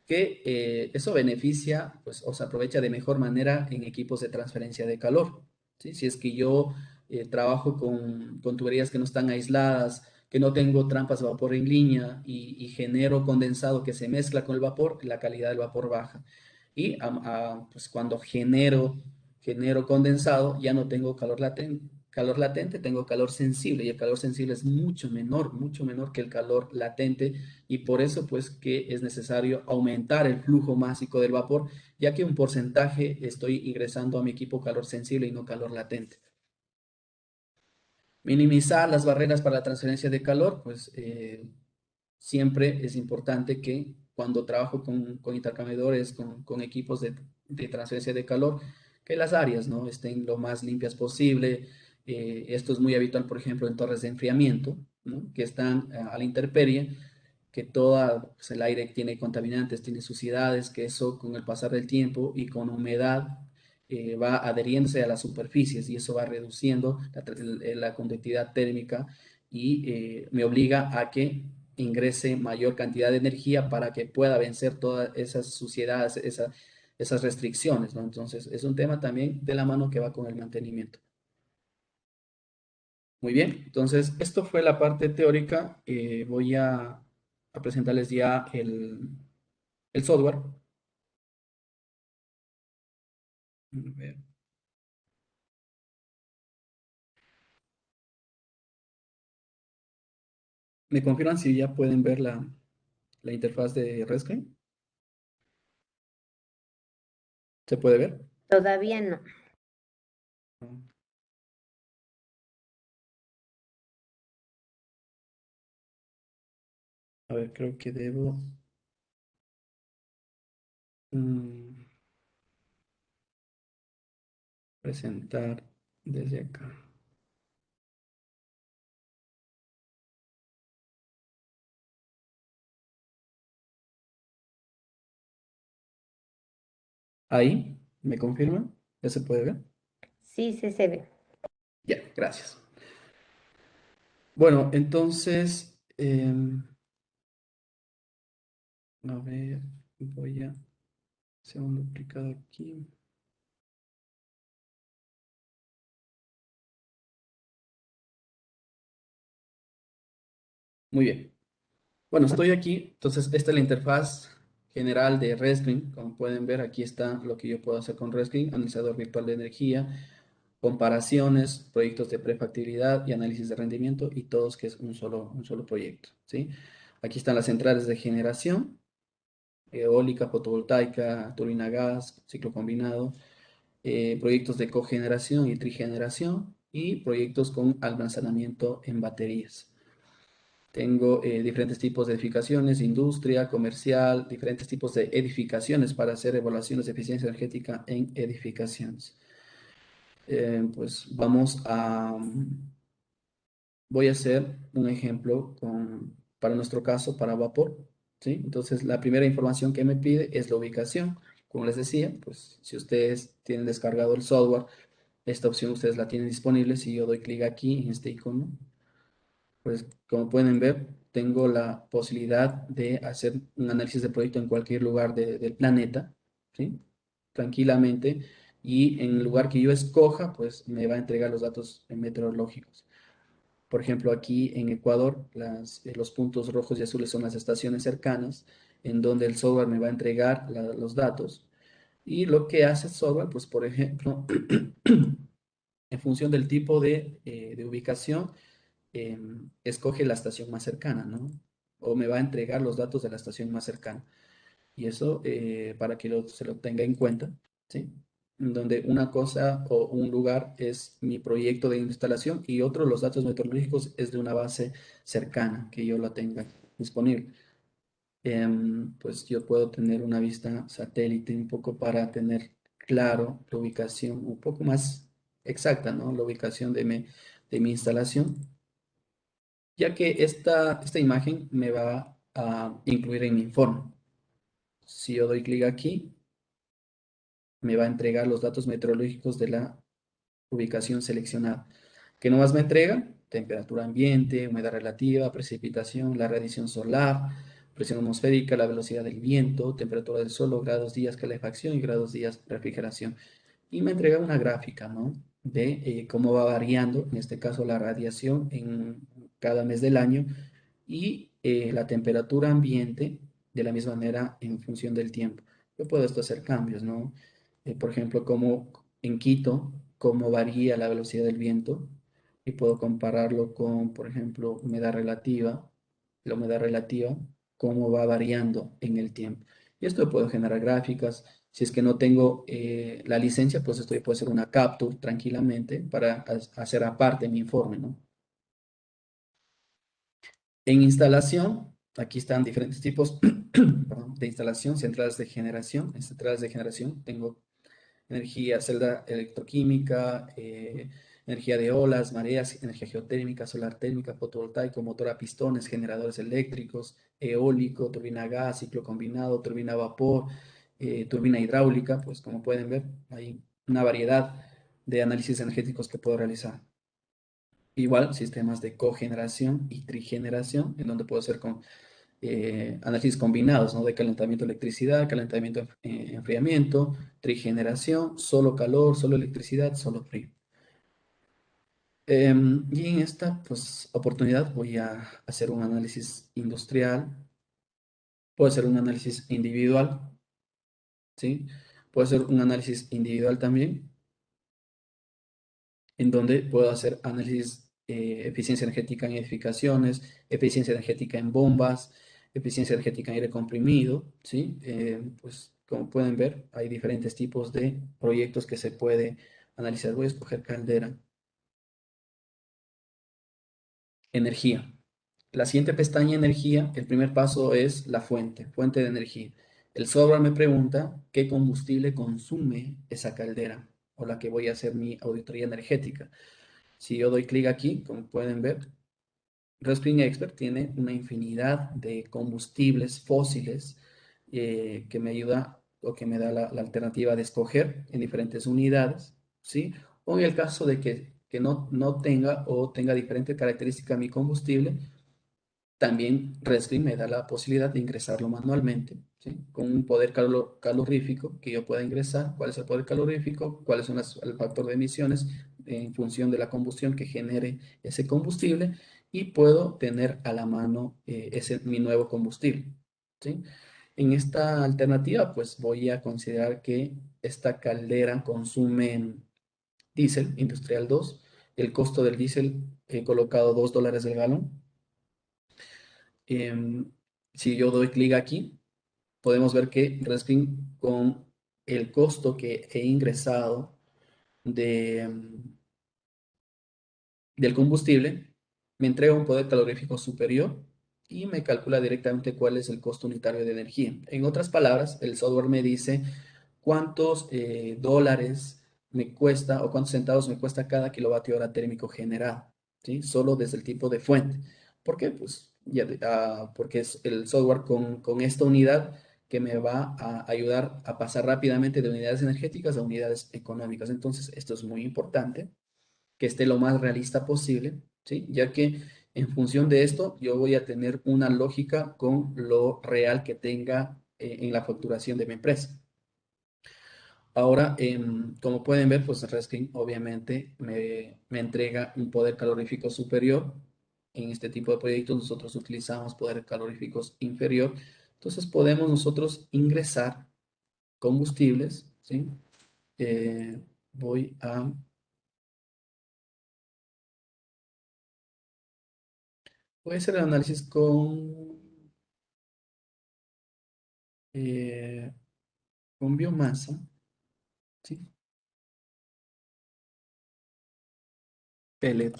que eso beneficia, pues, o se aprovecha de mejor manera en equipos de transferencia de calor, ¿sí? Si es que yo trabajo con tuberías que no están aisladas, que no tengo trampas de vapor en línea y genero condensado que se mezcla con el vapor, la calidad del vapor baja. Y pues cuando genero condensado, ya no tengo calor latente, tengo calor sensible y el calor sensible es mucho menor que el calor latente y por eso pues que es necesario aumentar el flujo másico del vapor, ya que un porcentaje estoy ingresando a mi equipo calor sensible y no calor latente. Minimizar las barreras para la transferencia de calor, pues siempre es importante que cuando trabajo con intercambiadores, con equipos de transferencia de calor, que las áreas, ¿no?, estén lo más limpias posible. Esto es muy habitual, por ejemplo, en torres de enfriamiento, ¿no?, que están a la intemperie, que todo pues, el aire tiene contaminantes, tiene suciedades, que eso con el pasar del tiempo y con humedad va adheriéndose a las superficies y eso va reduciendo la conductividad térmica y me obliga a que ingrese mayor cantidad de energía para que pueda vencer todas esas suciedades, esas restricciones, ¿no? Entonces, es un tema también de la mano que va con el mantenimiento. Muy bien, entonces esto fue la parte teórica. Voy a presentarles ya el software. A ver. ¿Me confirman si ya pueden ver la interfaz de Rescreen? ¿Se puede ver? Todavía no. A ver, creo que debo presentar desde acá. Ahí, ¿me confirman? ¿Ya se puede ver? Sí, sí se ve. Ya, gracias. Bueno, entonces, a ver, voy a hacer un duplicado aquí. Muy bien. Bueno, estoy aquí. Entonces, esta es la interfaz general de Rescreen. Como pueden ver, aquí está lo que yo puedo hacer con Rescreen, analizador virtual de energía, comparaciones, proyectos de prefactibilidad y análisis de rendimiento, y todos que es un solo proyecto, ¿sí? Aquí están las centrales de generación, eólica, fotovoltaica, turbina gas, ciclo combinado, proyectos de cogeneración y trigeneración, y proyectos con almacenamiento en baterías. Tengo diferentes tipos de edificaciones, industria, comercial, diferentes tipos de edificaciones para hacer evaluaciones de eficiencia energética en edificaciones. Pues voy a hacer un ejemplo para nuestro caso, para vapor, ¿sí? Entonces, la primera información que me pide es la ubicación. Como les decía, pues si ustedes tienen descargado el software, esta opción ustedes la tienen disponible. Si yo doy clic aquí en este icono, pues como pueden ver, tengo la posibilidad de hacer un análisis de proyecto en cualquier lugar del planeta, ¿sí? Tranquilamente. Y en el lugar que yo escoja, pues me va a entregar los datos meteorológicos. Por ejemplo, aquí en Ecuador, los puntos rojos y azules son las estaciones cercanas, en donde el software me va a entregar los datos. Y lo que hace el software, pues por ejemplo, en función del tipo de ubicación, escoge la estación más cercana, ¿no? O me va a entregar los datos de la estación más cercana. Y eso para que se lo tenga en cuenta, ¿sí? Donde una cosa o un lugar es mi proyecto de instalación y otro, los datos meteorológicos, es de una base cercana que yo la tenga disponible. Pues yo puedo tener una vista satélite un poco para tener claro la ubicación un poco más exacta, ¿no? La ubicación de mi instalación, ya que esta imagen me va a incluir en mi informe. Si yo doy clic aquí, me va a entregar los datos meteorológicos de la ubicación seleccionada. ¿Qué nomás me entrega? Temperatura ambiente, humedad relativa, precipitación, la radiación solar, presión atmosférica, la velocidad del viento, temperatura del suelo, grados días calefacción y grados días refrigeración. Y me entrega una gráfica, ¿no? De cómo va variando, en este caso, la radiación en cada mes del año, y la temperatura ambiente de la misma manera en función del tiempo. Yo puedo esto hacer cambios, ¿no? Por ejemplo, como en Quito, cómo varía la velocidad del viento, y puedo compararlo con, por ejemplo, humedad relativa, la humedad relativa, cómo va variando en el tiempo. Y esto puedo generar gráficas. Si es que no tengo la licencia, pues esto puede ser una capture tranquilamente para hacer aparte mi informe, ¿no? En instalación, aquí están diferentes tipos perdón, de instalación, centrales de generación. En centrales de generación tengo energía, celda electroquímica, energía de olas, mareas, energía geotérmica, solar térmica, fotovoltaico, motor a pistones, generadores eléctricos, eólico, turbina gas, ciclo combinado, turbina a vapor, turbina hidráulica. Pues como pueden ver, hay una variedad de análisis energéticos que puedo realizar. Igual, sistemas de cogeneración y trigeneración, en donde puedo hacer con análisis combinados, ¿no? De calentamiento, electricidad, calentamiento, enfriamiento, trigeneración, solo calor, solo electricidad, solo frío. Y en esta pues, oportunidad voy a hacer un análisis industrial, puedo hacer un análisis individual, ¿sí? Puedo hacer un análisis individual también, en donde puedo hacer análisis eficiencia energética en edificaciones, eficiencia energética en bombas, eficiencia energética en aire comprimido, ¿sí? Pues como pueden ver, hay diferentes tipos de proyectos que se puede analizar. Voy a escoger caldera. Energía. La siguiente pestaña, energía, el primer paso es la fuente de energía. El software me pregunta qué combustible consume esa caldera o la que voy a hacer mi auditoría energética. Si yo doy clic aquí, como pueden ver, Respring Expert tiene una infinidad de combustibles fósiles que me ayuda o que me da la alternativa de escoger en diferentes unidades, ¿sí? O en el caso de que no tenga o tenga diferente característica mi combustible, también Redstream me da la posibilidad de ingresarlo manualmente, ¿sí? Con un poder calorífico que yo pueda ingresar. ¿Cuál es el poder calorífico? ¿Cuál es el factor de emisiones en función de la combustión que genere ese combustible? Y puedo tener a la mano mi nuevo combustible, ¿sí? En esta alternativa, pues voy a considerar que esta caldera consume diésel industrial 2. El costo del diésel he colocado $2 el galón. Em, si yo doy clic aquí, podemos ver que Respin con el costo que he ingresado de, del combustible, me entrega un poder calorífico superior y me calcula directamente cuál es el costo unitario de energía. En otras palabras, el software me dice cuántos dólares me cuesta o cuántos centavos me cuesta cada kilovatio hora térmico generado, ¿sí? Solo desde el tipo de fuente. ¿Por qué? Pues porque es el software con esta unidad que me va a ayudar a pasar rápidamente de unidades energéticas a unidades económicas. Entonces, esto es muy importante que esté lo más realista posible, ¿sí? Ya que en función de esto yo voy a tener una lógica con lo real que tenga en la facturación de mi empresa. Ahora, como pueden ver, pues Reskin obviamente me entrega un poder calorífico superior. En este tipo de proyectos nosotros utilizamos poder caloríficos inferior. Entonces podemos nosotros ingresar combustibles, ¿sí? Voy a Voy a hacer el análisis eh, con biomasa, ¿sí? Pellet,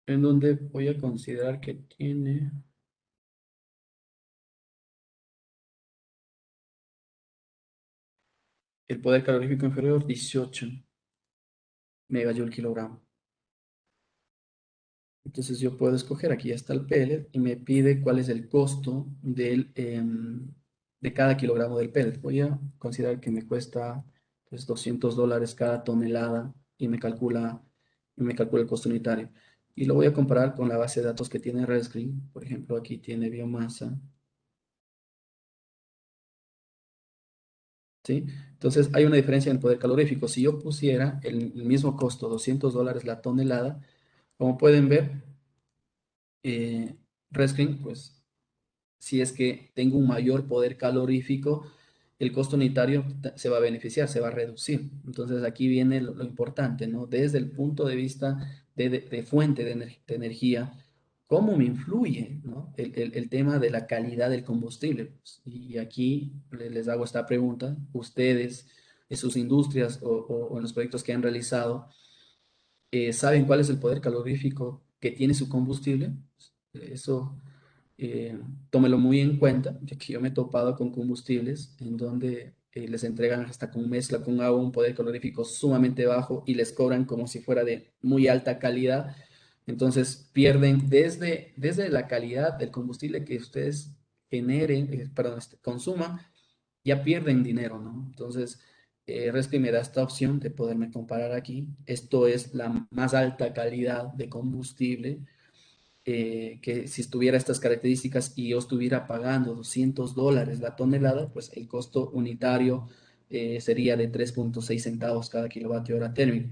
en donde voy a considerar que tiene el poder calorífico inferior 18 megajoule kilogramo. Entonces yo puedo escoger, aquí ya está el pellet y me pide cuál es el costo de cada kilogramo del pellet. Voy a considerar que me cuesta pues, $200 cada tonelada y me calcula el costo unitario. Y lo voy a comparar con la base de datos que tiene Redscreen. Por ejemplo, aquí tiene biomasa. ¿Sí? Entonces hay una diferencia en el poder calorífico. Si yo pusiera el mismo costo, $200 la tonelada, como pueden ver, Redscreen, pues si es que tengo un mayor poder calorífico, el costo unitario se va a beneficiar, se va a reducir. Entonces aquí viene lo importante, ¿no? Desde el punto de vista de fuente de energía, ¿cómo me influye, ¿no? El tema de la calidad del combustible? Pues, y aquí les hago esta pregunta, ustedes, en sus industrias o en los proyectos que han realizado, ¿saben cuál es el poder calorífico que tiene su combustible? Eso tómelo muy en cuenta, ya que yo me he topado con combustibles en donde les entregan hasta con mezcla con agua un poder calorífico sumamente bajo y les cobran como si fuera de muy alta calidad. Entonces pierden desde la calidad del combustible que ustedes generen, perdón, consuman, ya pierden dinero, ¿no? Entonces, Respi me da esta opción de poderme comparar aquí. Esto es la más alta calidad de combustible que si estuviera estas características y yo estuviera pagando $200 la tonelada, pues el costo unitario sería de 3.6 centavos cada kilovatio hora térmico.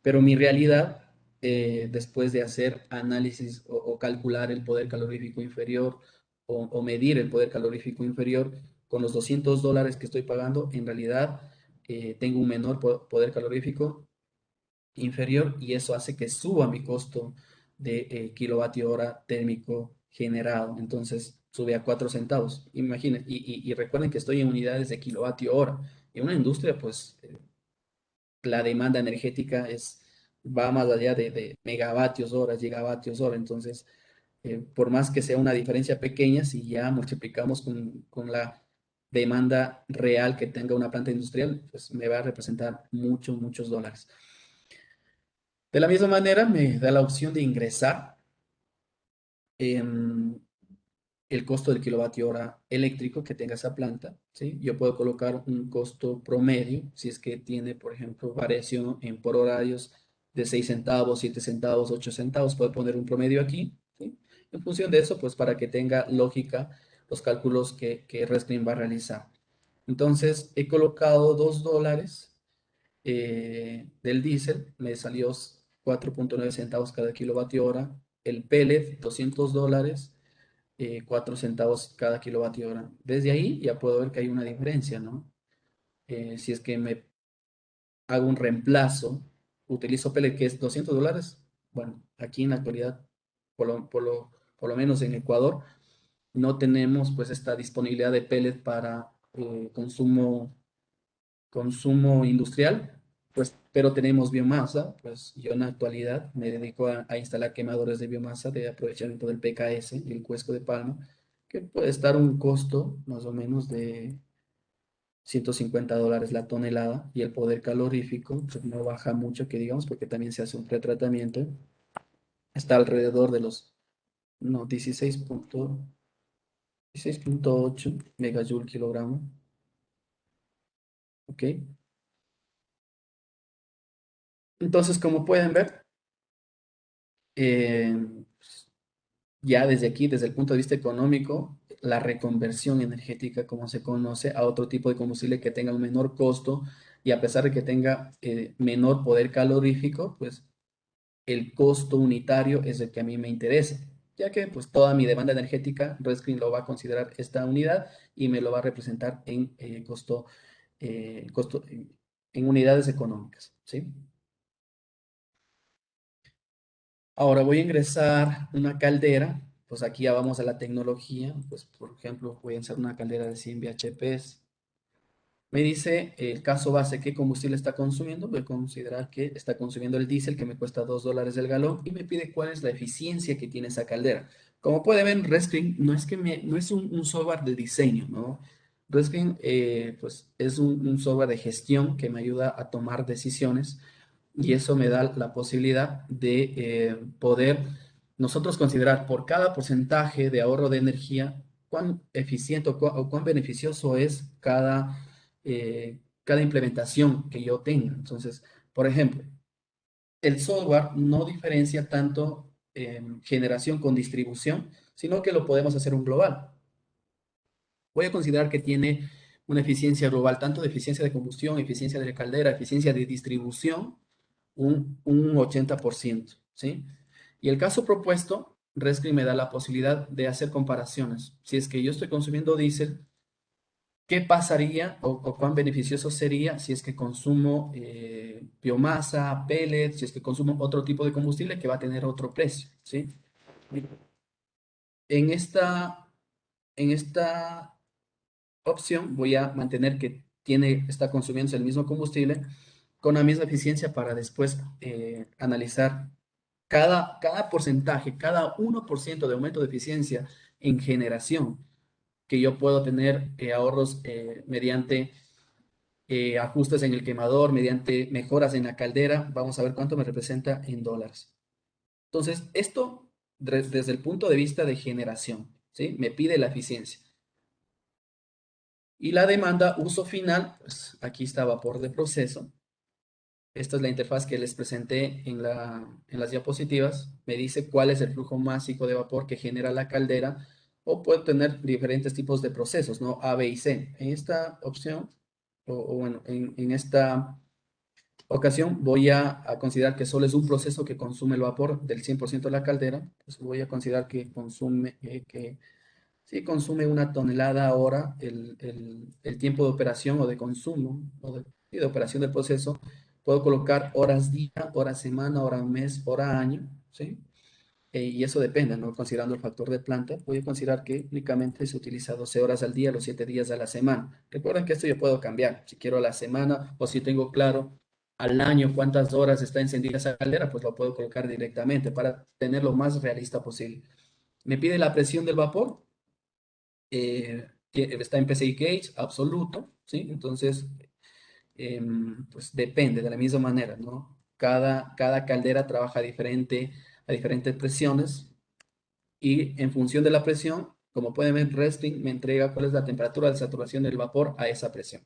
Pero mi realidad, después de hacer análisis o calcular el poder calorífico inferior o medir el poder calorífico inferior, con los $200 que estoy pagando, en realidad tengo un menor poder calorífico inferior y eso hace que suba mi costo de kilovatio hora térmico generado. Entonces sube a 4 centavos. Imaginen, y recuerden que estoy en unidades de kilovatio hora. En una industria, pues la demanda energética va más allá de megavatios hora, gigavatios hora. Entonces, por más que sea una diferencia pequeña, si ya multiplicamos con la demanda real que tenga una planta industrial, pues me va a representar muchos dólares. De la misma manera, me da la opción de ingresar el costo del kilovatio hora eléctrico que tenga esa planta, ¿sí? Yo puedo colocar un costo promedio, si es que tiene, por ejemplo, variación por horarios de 6 centavos, 7 centavos, 8 centavos, puedo poner un promedio aquí, ¿sí? En función de eso, pues para que tenga lógica los cálculos que Rescreen va a realizar. Entonces, he colocado $2 del diésel, me salió 4.9 centavos cada kilovatio hora, el pellet, $200, 4 centavos cada kilovatio hora. Desde ahí ya puedo ver que hay una diferencia, ¿no? Si es que me hago un reemplazo, utilizo pellet que es $200, bueno, aquí en la actualidad, por lo menos en Ecuador, no tenemos pues esta disponibilidad de pellet para consumo industrial, pues, pero tenemos biomasa, pues yo en la actualidad me dedico a instalar quemadores de biomasa de aprovechamiento del PKS, el cuesco de palma, que puede estar un costo más o menos de $150 la tonelada y el poder calorífico pues, no baja mucho, que digamos, porque también se hace un pretratamiento, está alrededor de los no, 16.8 megajoule kilogramo, ¿ok? Entonces, como pueden ver, eh, ya desde aquí, desde el punto de vista económico, la reconversión energética, como se conoce, a otro tipo de combustible que tenga un menor costo y a pesar de que tenga menor poder calorífico, pues el costo unitario es el que a mí me interesa, ya que pues toda mi demanda energética, Rescreen lo va a considerar esta unidad y me lo va a representar en en unidades económicas, ¿sí? Ahora voy a ingresar una caldera, pues aquí ya vamos a la tecnología, pues por ejemplo voy a hacer una caldera de 100 bhps. Me dice el caso base qué combustible está consumiendo, voy a considerar que está consumiendo el diésel que me cuesta $2 el galón y me pide cuál es la eficiencia que tiene esa caldera. Como puede ver, Rescreen no es, no es un software de diseño, ¿no? Rescreen pues es un software de gestión que me ayuda a tomar decisiones y eso me da la posibilidad de poder nosotros considerar por cada porcentaje de ahorro de energía cuán eficiente o cuán beneficioso es cada implementación que yo tenga. Entonces, por ejemplo, el software no diferencia tanto generación con distribución, sino que lo podemos hacer un global. Voy a considerar que tiene una eficiencia global, tanto de eficiencia de combustión, eficiencia de caldera, eficiencia de distribución, un 80%, ¿sí? Y el caso propuesto, Rescreen me da la posibilidad de hacer comparaciones. Si es que yo estoy consumiendo diésel, ¿qué pasaría o cuán beneficioso sería si es que consumo biomasa, pellets, si es que consumo otro tipo de combustible que va a tener otro precio, ¿sí? En esta opción voy a mantener que está consumiendo el mismo combustible con la misma eficiencia para después analizar cada porcentaje, cada 1% de aumento de eficiencia en generación que yo puedo tener ahorros mediante ajustes en el quemador, mediante mejoras en la caldera. Vamos a ver cuánto me representa en dólares. Entonces, esto desde el punto de vista de generación, ¿sí? Me pide la eficiencia. Y la demanda uso final, pues aquí está vapor de proceso. Esta es la interfaz que les presenté en las diapositivas. Me dice cuál es el flujo másico de vapor que genera la caldera o puedo tener diferentes tipos de procesos, ¿no? A, B y C. En esta opción o bueno, en esta ocasión voy a considerar que solo es un proceso que consume el vapor del 100% de la caldera, pues voy a considerar que consume, sí, consume 1 tonelada hora el tiempo de operación o de consumo, sí, de operación del proceso. Puedo colocar horas día, hora semana, hora mes, hora año, ¿sí? Y eso depende, ¿no? Considerando el factor de planta, voy a considerar que únicamente se utiliza 12 horas al día, los 7 días de la semana. Recuerden que esto yo puedo cambiar. Si quiero a la semana o si tengo claro al año cuántas horas está encendida esa caldera, pues lo puedo colocar directamente para tener lo más realista posible. Me pide la presión del vapor, que está en PSI gauge absoluto, ¿sí? Entonces, pues depende de la misma manera, ¿no? Cada caldera trabaja a diferentes presiones y en función de la presión, como pueden ver, Resting me entrega cuál es la temperatura de saturación del vapor a esa presión.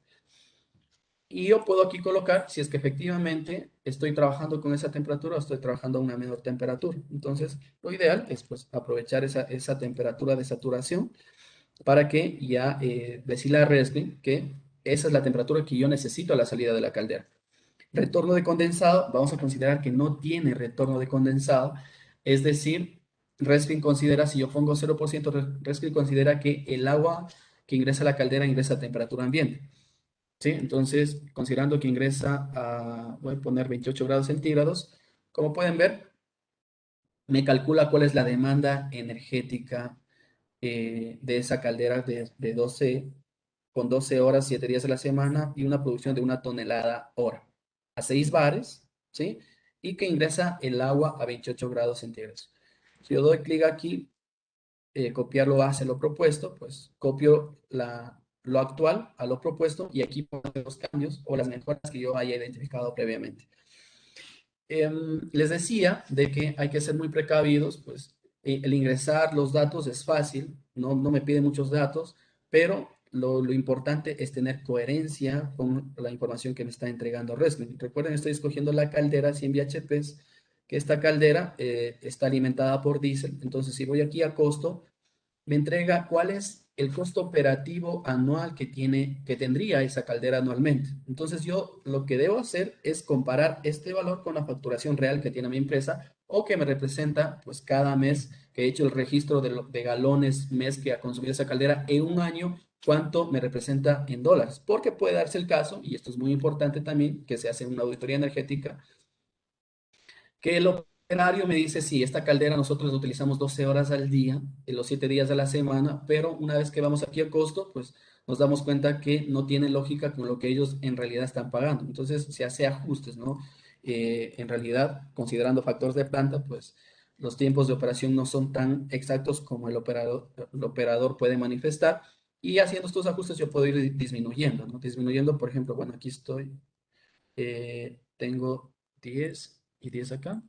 Y yo puedo aquí colocar si es que efectivamente estoy trabajando con esa temperatura o estoy trabajando a una menor temperatura. Entonces, lo ideal es pues aprovechar esa temperatura de saturación para que ya decirle a Resting que esa es la temperatura que yo necesito a la salida de la caldera. Retorno de condensado, vamos a considerar que no tiene retorno de condensado, es decir, Rescreen considera, si yo pongo 0%, Rescreen considera que el agua que ingresa a la caldera ingresa a temperatura ambiente. ¿Sí? Entonces, considerando que ingresa a, voy a poner 28 grados centígrados, como pueden ver, me calcula cuál es la demanda energética de esa caldera de 12, con 12 horas, 7 días a la semana y una producción de 1 tonelada hora a 6 bares, ¿sí? Y que ingresa el agua a 28 grados centígrados. Si yo doy clic aquí, copiarlo hacia lo propuesto, pues copio lo actual a lo propuesto y aquí pongo los cambios o las mejoras que yo haya identificado previamente. Les decía de que hay que ser muy precavidos, pues el ingresar los datos es fácil, no me pide muchos datos, pero lo importante es tener coherencia con la información que me está entregando Rescreen. Recuerden, estoy escogiendo la caldera 100 BHPs, que esta caldera está alimentada por diésel. Entonces, si voy aquí a costo, me entrega cuál es el costo operativo anual que tendría esa caldera anualmente. Entonces yo lo que debo hacer es comparar este valor con la facturación real que tiene mi empresa o que me representa pues cada mes que he hecho el registro de galones mes que ha consumido esa caldera en un año, cuánto me representa en dólares. Porque puede darse el caso, y esto es muy importante también, que se hace una auditoría energética, que el operario me dice, sí, esta caldera nosotros la utilizamos 12 horas al día, en los 7 días de la semana, pero una vez que vamos aquí al costo, pues nos damos cuenta que no tiene lógica con lo que ellos en realidad están pagando. Entonces se hace ajustes, ¿no? En realidad, considerando factores de planta, pues los tiempos de operación no son tan exactos como el operador puede manifestar. Y haciendo estos ajustes yo puedo ir disminuyendo, ¿no? Disminuyendo, por ejemplo, bueno, aquí estoy, tengo 10 y 10 acá.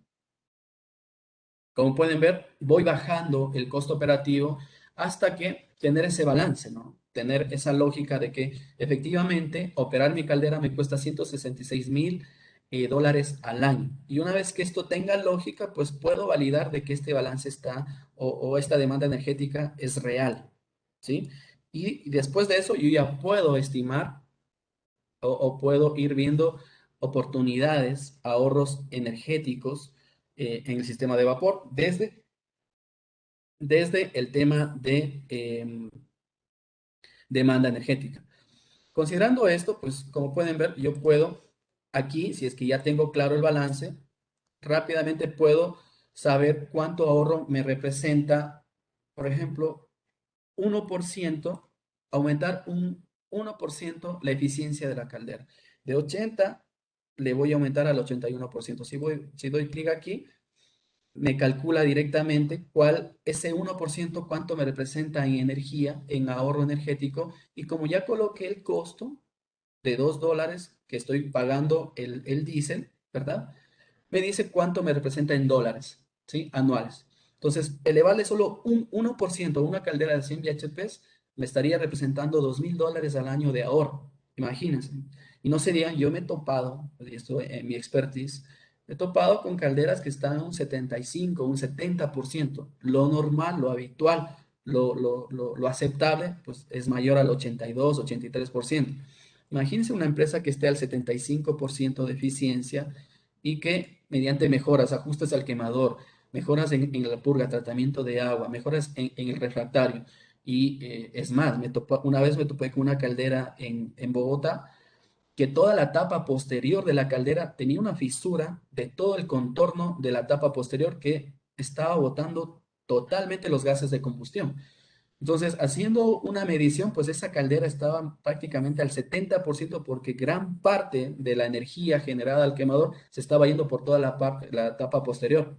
Como pueden ver, voy bajando el costo operativo hasta que tener ese balance, ¿no? Tener esa lógica de que efectivamente operar mi caldera me cuesta 166,000 dólares al año. Y una vez que esto tenga lógica, pues puedo validar de que este balance está o esta demanda energética es real, ¿sí? Y después de eso yo ya puedo estimar o puedo ir viendo oportunidades, ahorros energéticos en el sistema de vapor desde el tema de demanda energética. Considerando esto, pues como pueden ver, yo puedo aquí, si es que ya tengo claro el balance, rápidamente puedo saber cuánto ahorro me representa, por ejemplo, 1%, aumentar un 1% la eficiencia de la caldera. De 80 le voy a aumentar al 81%. Si doy clic aquí, me calcula directamente ese 1% cuánto me representa en energía, en ahorro energético. Y como ya coloqué el costo de $2 que estoy pagando el diésel, ¿verdad? Me dice cuánto me representa en dólares, ¿sí? Anuales. Entonces, elevarle solo un 1% a una caldera de 100 BHPs me estaría representando $2,000 al año de ahorro. Imagínense. Y no sería, yo me he topado, y esto en mi expertise, me he topado con calderas que están un 75, un 70%. Lo normal, lo habitual, lo aceptable, pues es mayor al 82, 83%. Imagínense una empresa que esté al 75% de eficiencia y que mediante mejoras, ajustes al quemador, mejoras en la purga, tratamiento de agua, mejoras en el refractario. Y es más, una vez me topé con una caldera en Bogotá que toda la tapa posterior de la caldera tenía una fisura de todo el contorno de la tapa posterior que estaba botando totalmente los gases de combustión. Entonces, haciendo una medición, pues esa caldera estaba prácticamente al 70% porque gran parte de la energía generada al quemador se estaba yendo por toda la tapa posterior.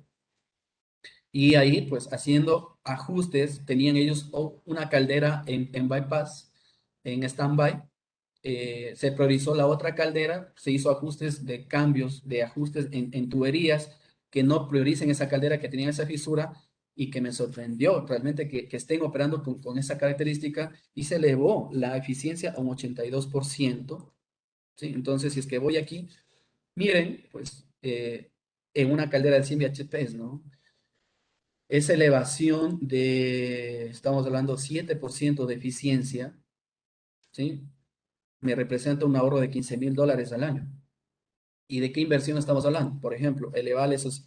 Y ahí, pues haciendo ajustes, tenían ellos una caldera en bypass, en standby. Se priorizó la otra caldera, se hizo ajustes de cambios, de ajustes en tuberías que no prioricen esa caldera que tenía esa fisura y que me sorprendió realmente que estén operando con esa característica y se elevó la eficiencia a un 82%. ¿Sí? Entonces, si es que voy aquí, miren, pues en una caldera de 100 bhp, ¿no? Esa elevación estamos hablando 7% de eficiencia, ¿sí? Me representa un ahorro de $15,000 al año. ¿Y de qué inversión estamos hablando? Por ejemplo, elevar esos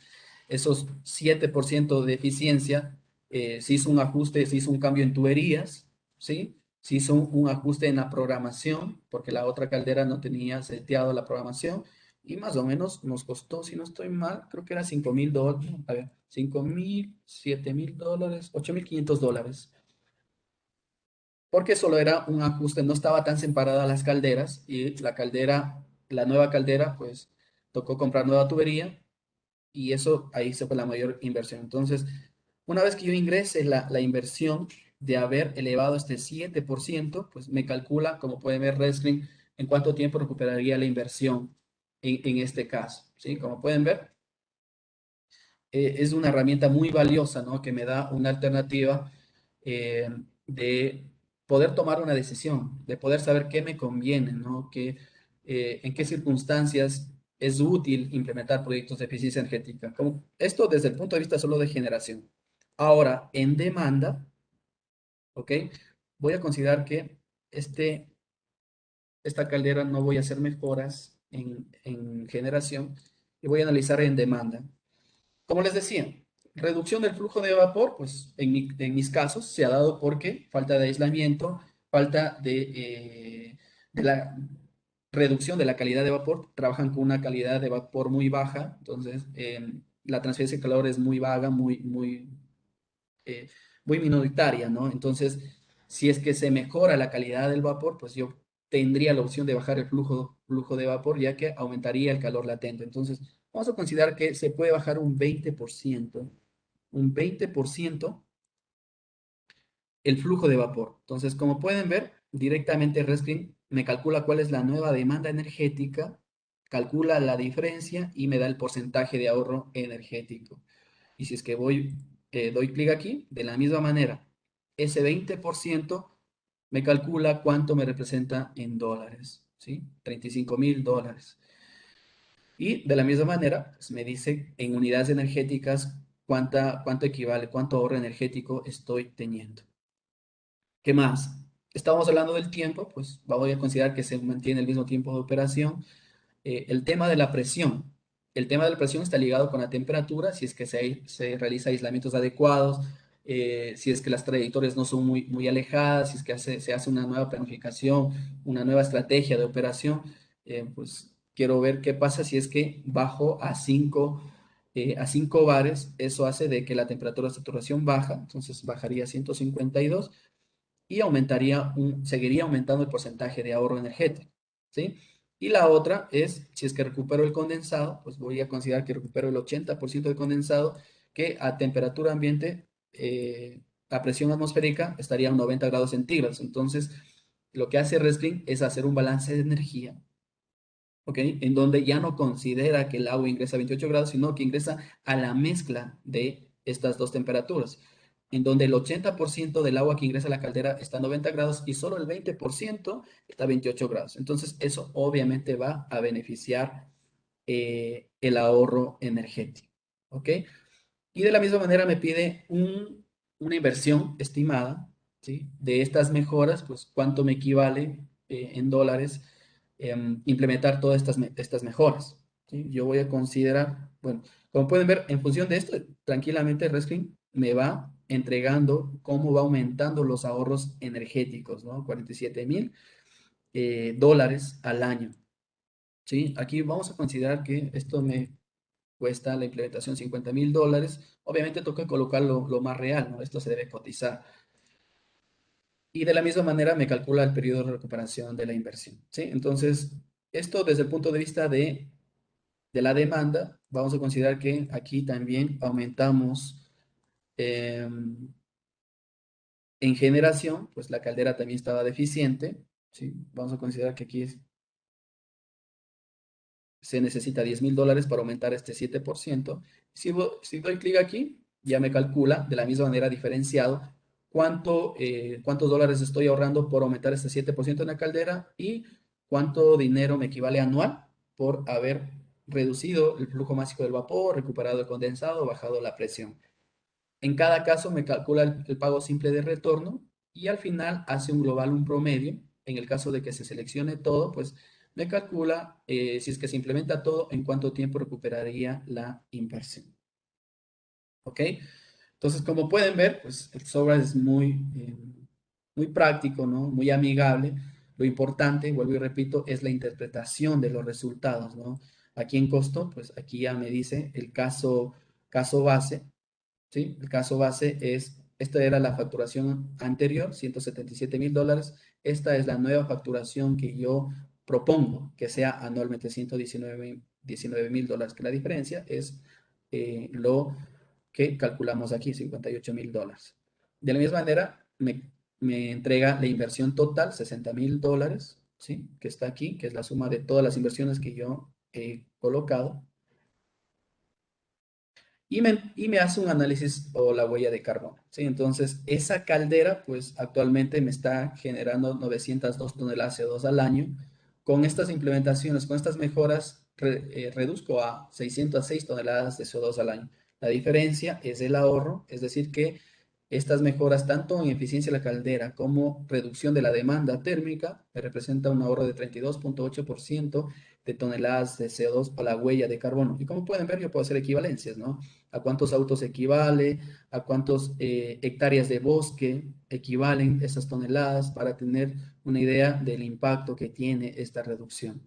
7% de eficiencia, se hizo un ajuste, se hizo un cambio en tuberías, ¿sí? Se hizo un ajuste en la programación, porque la otra caldera no tenía seteado la programación, y más o menos nos costó, si no estoy mal, creo que era $5,000, a ver, 5,000, $7,000, $8,500. Porque solo era un ajuste, no estaba tan separadas las calderas y la nueva caldera, pues tocó comprar nueva tubería y eso ahí se fue la mayor inversión. Entonces, una vez que yo ingrese la inversión de haber elevado este 7%, pues me calcula, como pueden ver, Redstream, en cuánto tiempo recuperaría la inversión en este caso. ¿Sí? Como pueden ver, es una herramienta muy valiosa, ¿no? Que me da una alternativa eh, de poder tomar una decisión, de poder saber qué me conviene, ¿no? En qué circunstancias es útil implementar proyectos de eficiencia energética. Como, esto desde el punto de vista solo de generación. Ahora, en demanda, ¿ok? Voy a considerar que esta caldera no voy a hacer mejoras en generación y voy a analizar en demanda. Como les decía, reducción del flujo de vapor, pues en mis casos se ha dado porque falta de aislamiento, falta de la reducción de la calidad de vapor, trabajan con una calidad de vapor muy baja, entonces la transferencia de calor es muy vaga, eh, muy minoritaria, ¿no? Entonces, si es que se mejora la calidad del vapor, pues yo tendría la opción de bajar el flujo de vapor, ya que aumentaría el calor latente. Entonces, vamos a considerar que se puede bajar un 20% el flujo de vapor. Entonces, como pueden ver, directamente Rescreen me calcula cuál es la nueva demanda energética, calcula la diferencia y me da el porcentaje de ahorro energético. Y si es que doy clic aquí, de la misma manera, ese 20% me calcula cuánto me representa en dólares, ¿sí? $35,000. Y de la misma manera, pues, me dice en unidades energéticas cuánto equivale, cuánto ahorro energético estoy teniendo. ¿Qué más? Estamos hablando del tiempo, pues voy a considerar que se mantiene el mismo tiempo de operación. El tema de la presión. El tema de la presión está ligado con la temperatura, si es que se realiza aislamientos adecuados, si es que las trayectorias no son muy alejadas, si es que se hace una nueva planificación, una nueva estrategia de operación, pues quiero ver qué pasa si es que bajo a 5 bares, eso hace de que la temperatura de saturación baja, entonces bajaría a 152 y seguiría aumentando el porcentaje de ahorro energético, ¿sí? Y la otra es, si es que recupero el condensado, pues voy a considerar que recupero el 80% del condensado, que a temperatura ambiente, a presión atmosférica, estaría a 90 grados centígrados. Entonces, lo que hace Rescreen es hacer un balance de energía, ¿ok? En donde ya no considera que el agua ingresa a 28 grados, sino que ingresa a la mezcla de estas dos temperaturas, en donde el 80% del agua que ingresa a la caldera está a 90 grados y solo el 20% está a 28 grados. Entonces, eso obviamente va a beneficiar el ahorro energético, ¿ok? Y de la misma manera me pide una inversión estimada, ¿sí? De estas mejoras, pues cuánto me equivale en dólares implementar todas estas mejoras, ¿sí? Yo voy a considerar, bueno, como pueden ver, en función de esto, tranquilamente Rescreen me va entregando cómo va aumentando los ahorros energéticos, ¿no? 47,000 dólares al año, ¿sí? Aquí vamos a considerar que esto me cuesta la implementación 50,000 dólares. Obviamente toca colocarlo lo más real, ¿no? Esto se debe cotizar. Y de la misma manera me calcula el periodo de recuperación de la inversión, ¿sí? Entonces, esto desde el punto de vista de la demanda, vamos a considerar que aquí también aumentamos en generación, pues la caldera también estaba deficiente, ¿sí? Vamos a considerar que aquí se necesita 10,000 dólares para aumentar este 7%. Si doy clic aquí, ya me calcula de la misma manera diferenciado cuántos dólares estoy ahorrando por aumentar este 7% en la caldera y cuánto dinero me equivale anual por haber reducido el flujo másico del vapor, recuperado el condensado, bajado la presión. En cada caso me calcula el pago simple de retorno y al final hace un global, un promedio. En el caso de que se seleccione todo, pues me calcula si es que se implementa todo, en cuánto tiempo recuperaría la inversión. ¿Ok? Entonces, como pueden ver, pues el software es muy práctico, ¿no? Muy amigable. Lo importante, vuelvo y repito, es la interpretación de los resultados, ¿no? Aquí en costo, pues aquí ya me dice el caso base, ¿sí? El caso base esta era la facturación anterior, 177,000 dólares. Esta es la nueva facturación que yo propongo, que sea anualmente 119,000 dólares, que la diferencia es lo que calculamos aquí, 58,000 dólares. De la misma manera, me entrega la inversión total, 60,000 dólares, ¿sí? Que está aquí, que es la suma de todas las inversiones que yo he colocado. Y me hace un análisis o la huella de carbono, ¿sí? Entonces, esa caldera, pues actualmente me está generando 902 toneladas de CO2 al año. Con estas implementaciones, con estas mejoras, reduzco a 606 toneladas de CO2 al año. La diferencia es el ahorro, es decir, que estas mejoras, tanto en eficiencia de la caldera como reducción de la demanda térmica, me representa un ahorro de 32,8% de toneladas de CO2 o la huella de carbono. Y como pueden ver, yo puedo hacer equivalencias, ¿no? A cuántos autos equivale, a cuántos hectáreas de bosque equivalen esas toneladas para tener una idea del impacto que tiene esta reducción.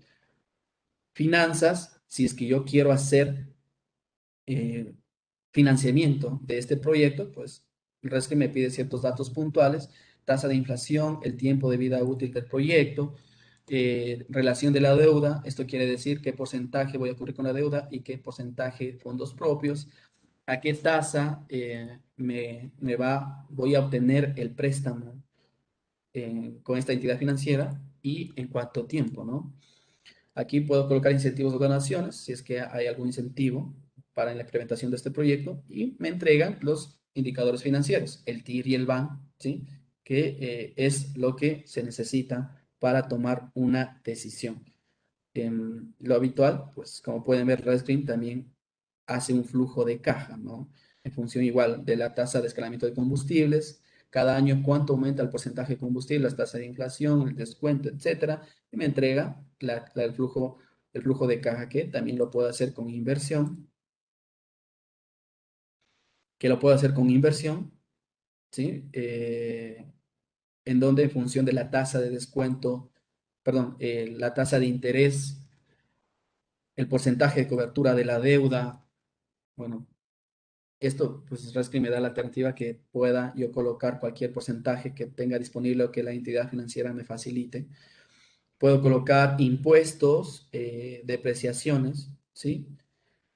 Finanzas, si es que yo quiero hacer financiamiento de este proyecto, pues el resto que me pide ciertos datos puntuales, tasa de inflación, el tiempo de vida útil del proyecto, relación de la deuda, esto quiere decir qué porcentaje voy a cubrir con la deuda y qué porcentaje fondos propios, a qué tasa voy a obtener el préstamo con esta entidad financiera y en cuánto tiempo, ¿no? Aquí puedo colocar incentivos o donaciones, si es que hay algún incentivo para la implementación de este proyecto, y me entregan los indicadores financieros, el TIR y el BAN, ¿sí? Que es lo que se necesita para tomar una decisión. Lo habitual, pues como pueden ver, Redstream también hace un flujo de caja, ¿no? En función igual de la tasa de escalamiento de combustibles, cada año cuánto aumenta el porcentaje de combustible, las tasas de inflación, el descuento, etcétera, y me entrega el flujo de caja que también lo puedo hacer con inversión, ¿sí? En donde en función de la tasa de descuento, perdón, la tasa de interés, el porcentaje de cobertura de la deuda, bueno, esto, pues Rascri me da la alternativa que pueda yo colocar cualquier porcentaje que tenga disponible o que la entidad financiera me facilite. Puedo colocar impuestos, depreciaciones, ¿sí?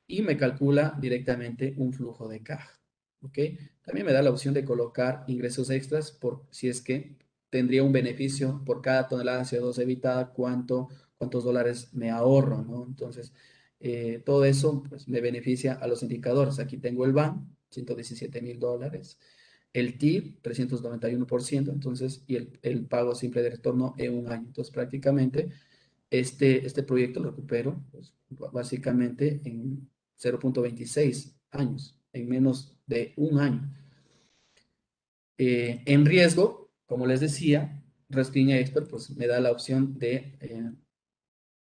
Y me calcula directamente un flujo de caja, ¿ok? También me da la opción de colocar ingresos extras por si es que tendría un beneficio por cada tonelada de CO2 evitada, cuántos dólares me ahorro, ¿no? Entonces, todo eso pues, me beneficia a los indicadores. Aquí tengo el BAN, 117,000 dólares, el TIR, 391%, entonces, y el pago simple de retorno en un año. Entonces, prácticamente, este proyecto lo recupero, pues, básicamente en 0,26 años, en menos de un año. En riesgo, como les decía, Rescreen Expert pues, me da la opción de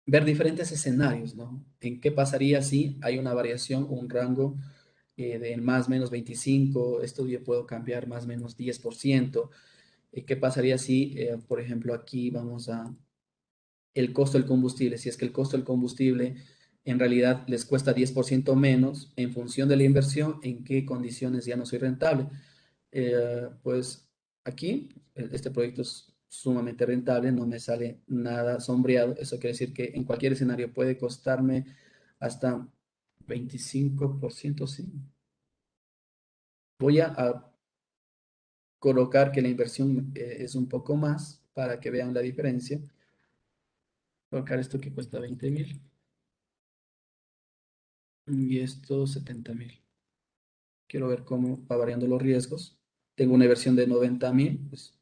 ver diferentes escenarios, ¿no? ¿En qué pasaría si hay una variación, un rango de más o menos 25, esto yo puedo cambiar más o menos 10%? ¿Qué pasaría si, por ejemplo, aquí vamos a el costo del combustible? Si es que el costo del combustible en realidad les cuesta 10% menos en función de la inversión, ¿en qué condiciones ya no soy rentable? Pues aquí este proyecto es sumamente rentable, no me sale nada sombreado. Eso quiere decir que en cualquier escenario puede costarme hasta 25%, sí. Voy a colocar que la inversión es un poco más para que vean la diferencia. Colocar esto que cuesta 20.000 y esto 70.000. Quiero ver cómo va variando los riesgos. Tengo una inversión de 90.000, pues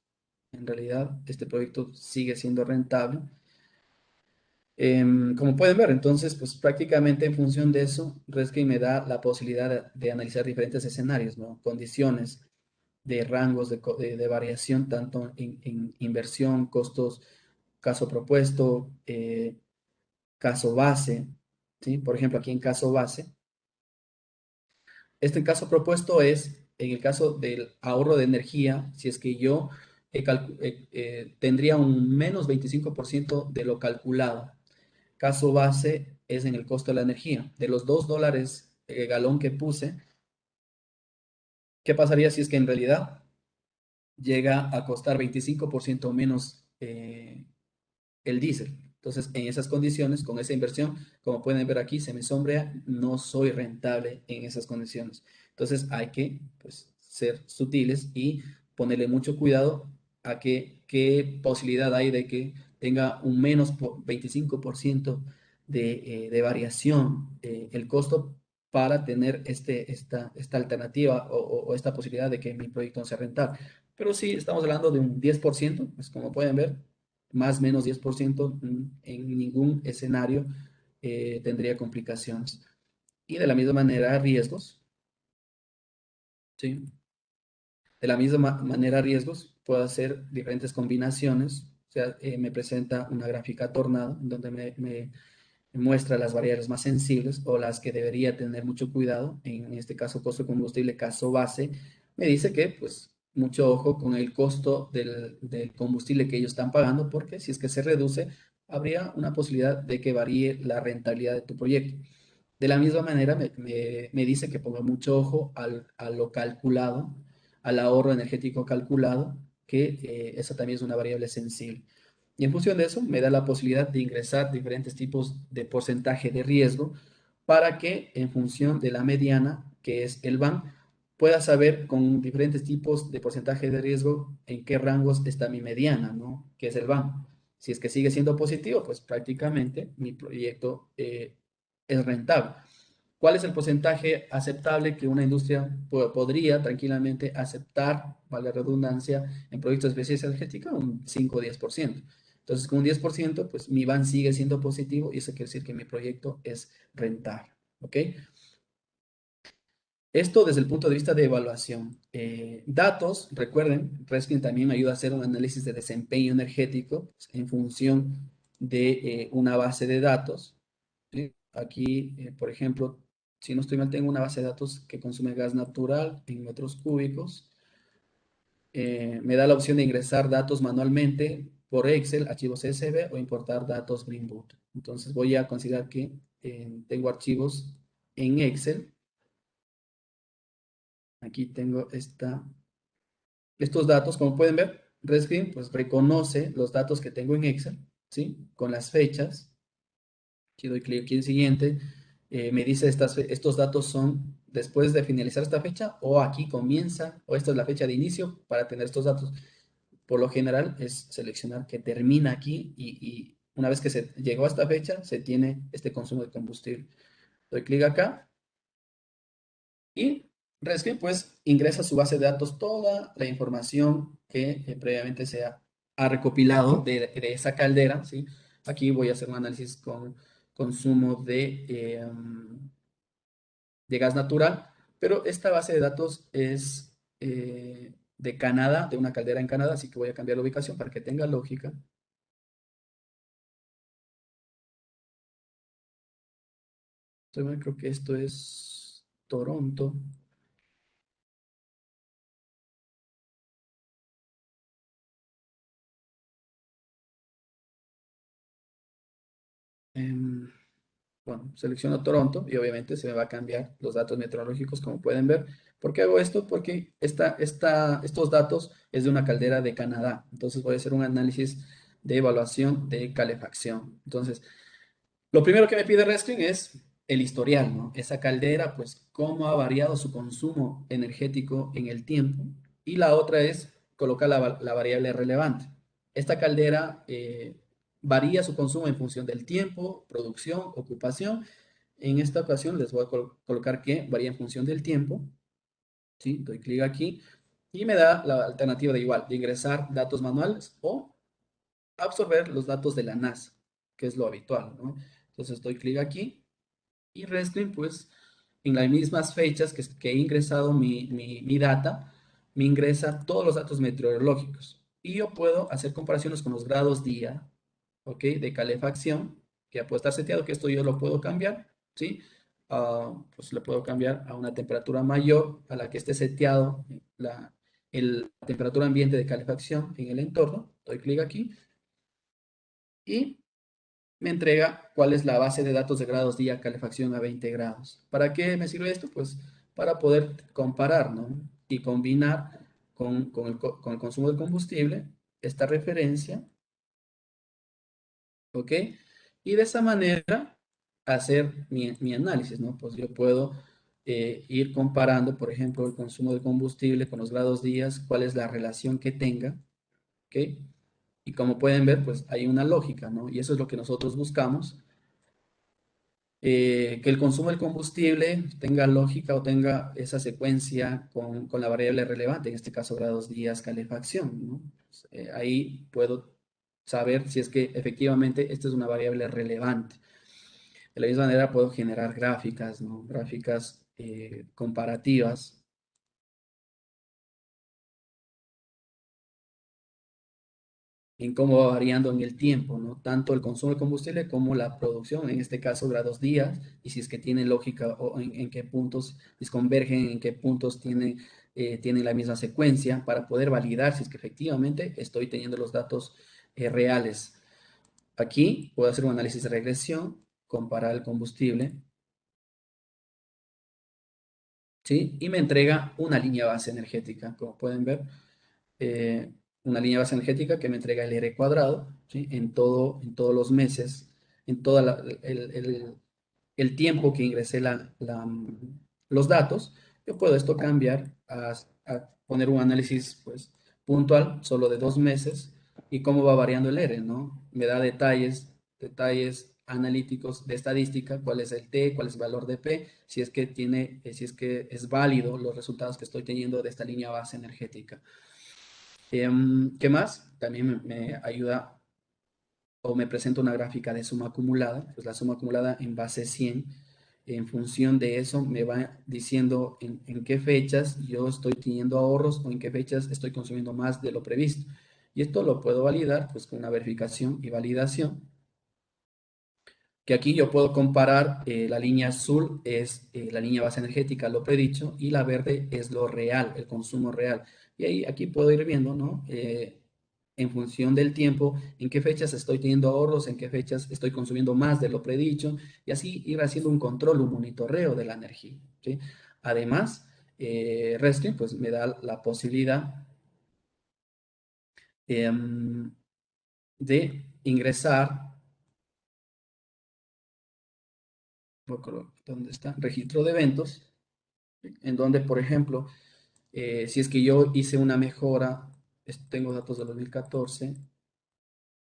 en realidad este proyecto sigue siendo rentable. Como pueden ver, entonces, pues prácticamente en función de eso, Rescreen me da la posibilidad de analizar diferentes escenarios, ¿no? Condiciones de rangos de variación, tanto en inversión, costos, caso propuesto, caso base, ¿sí? Por ejemplo, aquí en caso base, este caso propuesto es, en el caso del ahorro de energía, si es que yo tendría un menos 25% de lo calculado. Caso base es en el costo de la energía. De los $2 galón que puse, ¿qué pasaría si es que en realidad llega a costar 25% menos el diésel? Entonces, en esas condiciones, con esa inversión, como pueden ver aquí, se me sombrea, no soy rentable en esas condiciones. Entonces, hay que pues, ser sutiles y ponerle mucho cuidado a qué posibilidad hay de que tenga un menos 25% de variación el costo para tener esta alternativa o esta posibilidad de que mi proyecto no sea rentable. Pero sí, estamos hablando de un 10%, pues como pueden ver, más o menos 10% en ningún escenario tendría complicaciones. Y de la misma manera, riesgos, ¿sí? De la misma manera, riesgos, puedo hacer diferentes combinaciones. O sea, me presenta una gráfica tornado en donde me muestra las variables más sensibles o las que debería tener mucho cuidado. En este caso, costo de combustible, caso base, me dice que, pues, mucho ojo con el costo del combustible que ellos están pagando, porque si es que se reduce, habría una posibilidad de que varíe la rentabilidad de tu proyecto. De la misma manera, me dice que ponga mucho ojo a lo calculado, al ahorro energético calculado, que esa también es una variable sensible. Y en función de eso, me da la posibilidad de ingresar diferentes tipos de porcentaje de riesgo para que en función de la mediana, que es el BAN, pueda saber con diferentes tipos de porcentaje de riesgo en qué rangos está mi mediana, ¿no? Que es el BAN. Si es que sigue siendo positivo, pues prácticamente mi proyecto es rentable. ¿Cuál es el porcentaje aceptable que una industria podría tranquilamente aceptar, vale la redundancia, en proyectos de eficiencia energética? Un 5 o 10%. Entonces, con un 10%, pues mi BAN sigue siendo positivo y eso quiere decir que mi proyecto es rentable. ¿Ok? Esto desde el punto de vista de evaluación. Datos, recuerden, Rescreen también me ayuda a hacer un análisis de desempeño energético pues, en función de una base de datos. ¿Sí? Aquí, por ejemplo, si no estoy mal, tengo una base de datos que consume gas natural en metros cúbicos. Me da la opción de ingresar datos manualmente por Excel, archivos CSV o importar datos Greenboot. Entonces voy a considerar que tengo archivos en Excel. Aquí tengo estos datos, como pueden ver, Rescreen pues reconoce los datos que tengo en Excel, ¿sí? Con las fechas. Aquí doy clic aquí en siguiente. Me dice estos datos son después de finalizar esta fecha o aquí comienza o esta es la fecha de inicio para tener estos datos. Por lo general es seleccionar que termina aquí y una vez que se llegó a esta fecha se tiene este consumo de combustible. Doy clic acá y Rescreen pues ingresa a su base de datos toda la información que previamente se ha recopilado de esa caldera, ¿sí? Aquí voy a hacer un análisis con consumo de gas natural, pero esta base de datos es de Canadá, de una caldera en Canadá, así que voy a cambiar la ubicación para que tenga lógica. estoy mal, creo que esto es Toronto. Bueno, selecciono Toronto y obviamente se me va a cambiar los datos meteorológicos, como pueden ver. ¿Por qué hago esto? Porque estos datos es de una caldera de Canadá. Entonces voy a hacer un análisis de evaluación de calefacción. Entonces, lo primero que me pide Rescreen es el historial, ¿no? Esa caldera, pues, cómo ha variado su consumo energético en el tiempo. Y la otra es colocar la variable relevante. Esta caldera varía su consumo en función del tiempo, producción, ocupación. En esta ocasión les voy a colocar que varía en función del tiempo. ¿Sí? Doy clic aquí y me da la alternativa de igual, de ingresar datos manuales o absorber los datos de la NASA, que es lo habitual, ¿no? Entonces doy clic aquí y Rescreen, pues, en las mismas fechas que he ingresado mi data, me ingresa todos los datos meteorológicos. Y yo puedo hacer comparaciones con los grados día, ¿ok? De calefacción, que ya puede estar seteado, que esto yo lo puedo cambiar, ¿sí? Pues le puedo cambiar a una temperatura mayor a la que esté seteado la temperatura ambiente de calefacción en el entorno. Doy clic aquí y me entrega cuál es la base de datos de grados día calefacción a 20 grados. ¿Para qué me sirve esto? Pues para poder comparar, ¿no? Y combinar con el consumo de combustible esta referencia, ¿ok? Y de esa manera hacer mi análisis, ¿no? Pues yo puedo ir comparando, por ejemplo, el consumo de combustible con los grados días, cuál es la relación que tenga, ¿ok? Y como pueden ver, pues hay una lógica, ¿no? Y eso es lo que nosotros buscamos, que el consumo del combustible tenga lógica o tenga esa secuencia con la variable relevante, en este caso grados días, calefacción, ¿no? Pues, ahí puedo saber si es que efectivamente esta es una variable relevante. De la misma manera puedo generar gráficas, ¿no? Gráficas comparativas en cómo va variando en el tiempo, ¿no? Tanto el consumo de combustible como la producción, en este caso grados días, y si es que tiene lógica o en qué puntos convergen, en qué puntos tienen la misma secuencia, para poder validar si es que efectivamente estoy teniendo los datos reales. Aquí puedo hacer un análisis de regresión, comparar el combustible, ¿sí? Y me entrega una línea base energética, como pueden ver. eh, una línea base energética que me entrega el R cuadrado, ¿sí? En todos los meses, en todo el tiempo que ingresé los datos. Yo puedo esto cambiar a poner un análisis, pues, puntual, solo de 2 meses, y cómo va variando el R, ¿no? Me da detalles analíticos de estadística, cuál es el T, cuál es el valor de P, si es que es válido los resultados que estoy teniendo de esta línea base energética. ¿Qué más? También me ayuda o me presenta una gráfica de suma acumulada, pues la suma acumulada en base 100. En función de eso me va diciendo en qué fechas yo estoy teniendo ahorros o en qué fechas estoy consumiendo más de lo previsto. Y esto lo puedo validar pues con una verificación y validación, que aquí yo puedo comparar, la línea azul es la línea base energética, lo predicho, y la verde es lo real, el consumo real. Y ahí aquí puedo ir viendo, ¿no? En función del tiempo, en qué fechas estoy teniendo ahorros, en qué fechas estoy consumiendo más de lo predicho, y así ir haciendo un control, un monitoreo de la energía, ¿sí? Además, Rescreen pues me da la posibilidad de ingresar, ¿dónde está? Registro de eventos, en donde, por ejemplo, si es que yo hice una mejora, tengo datos de 2014,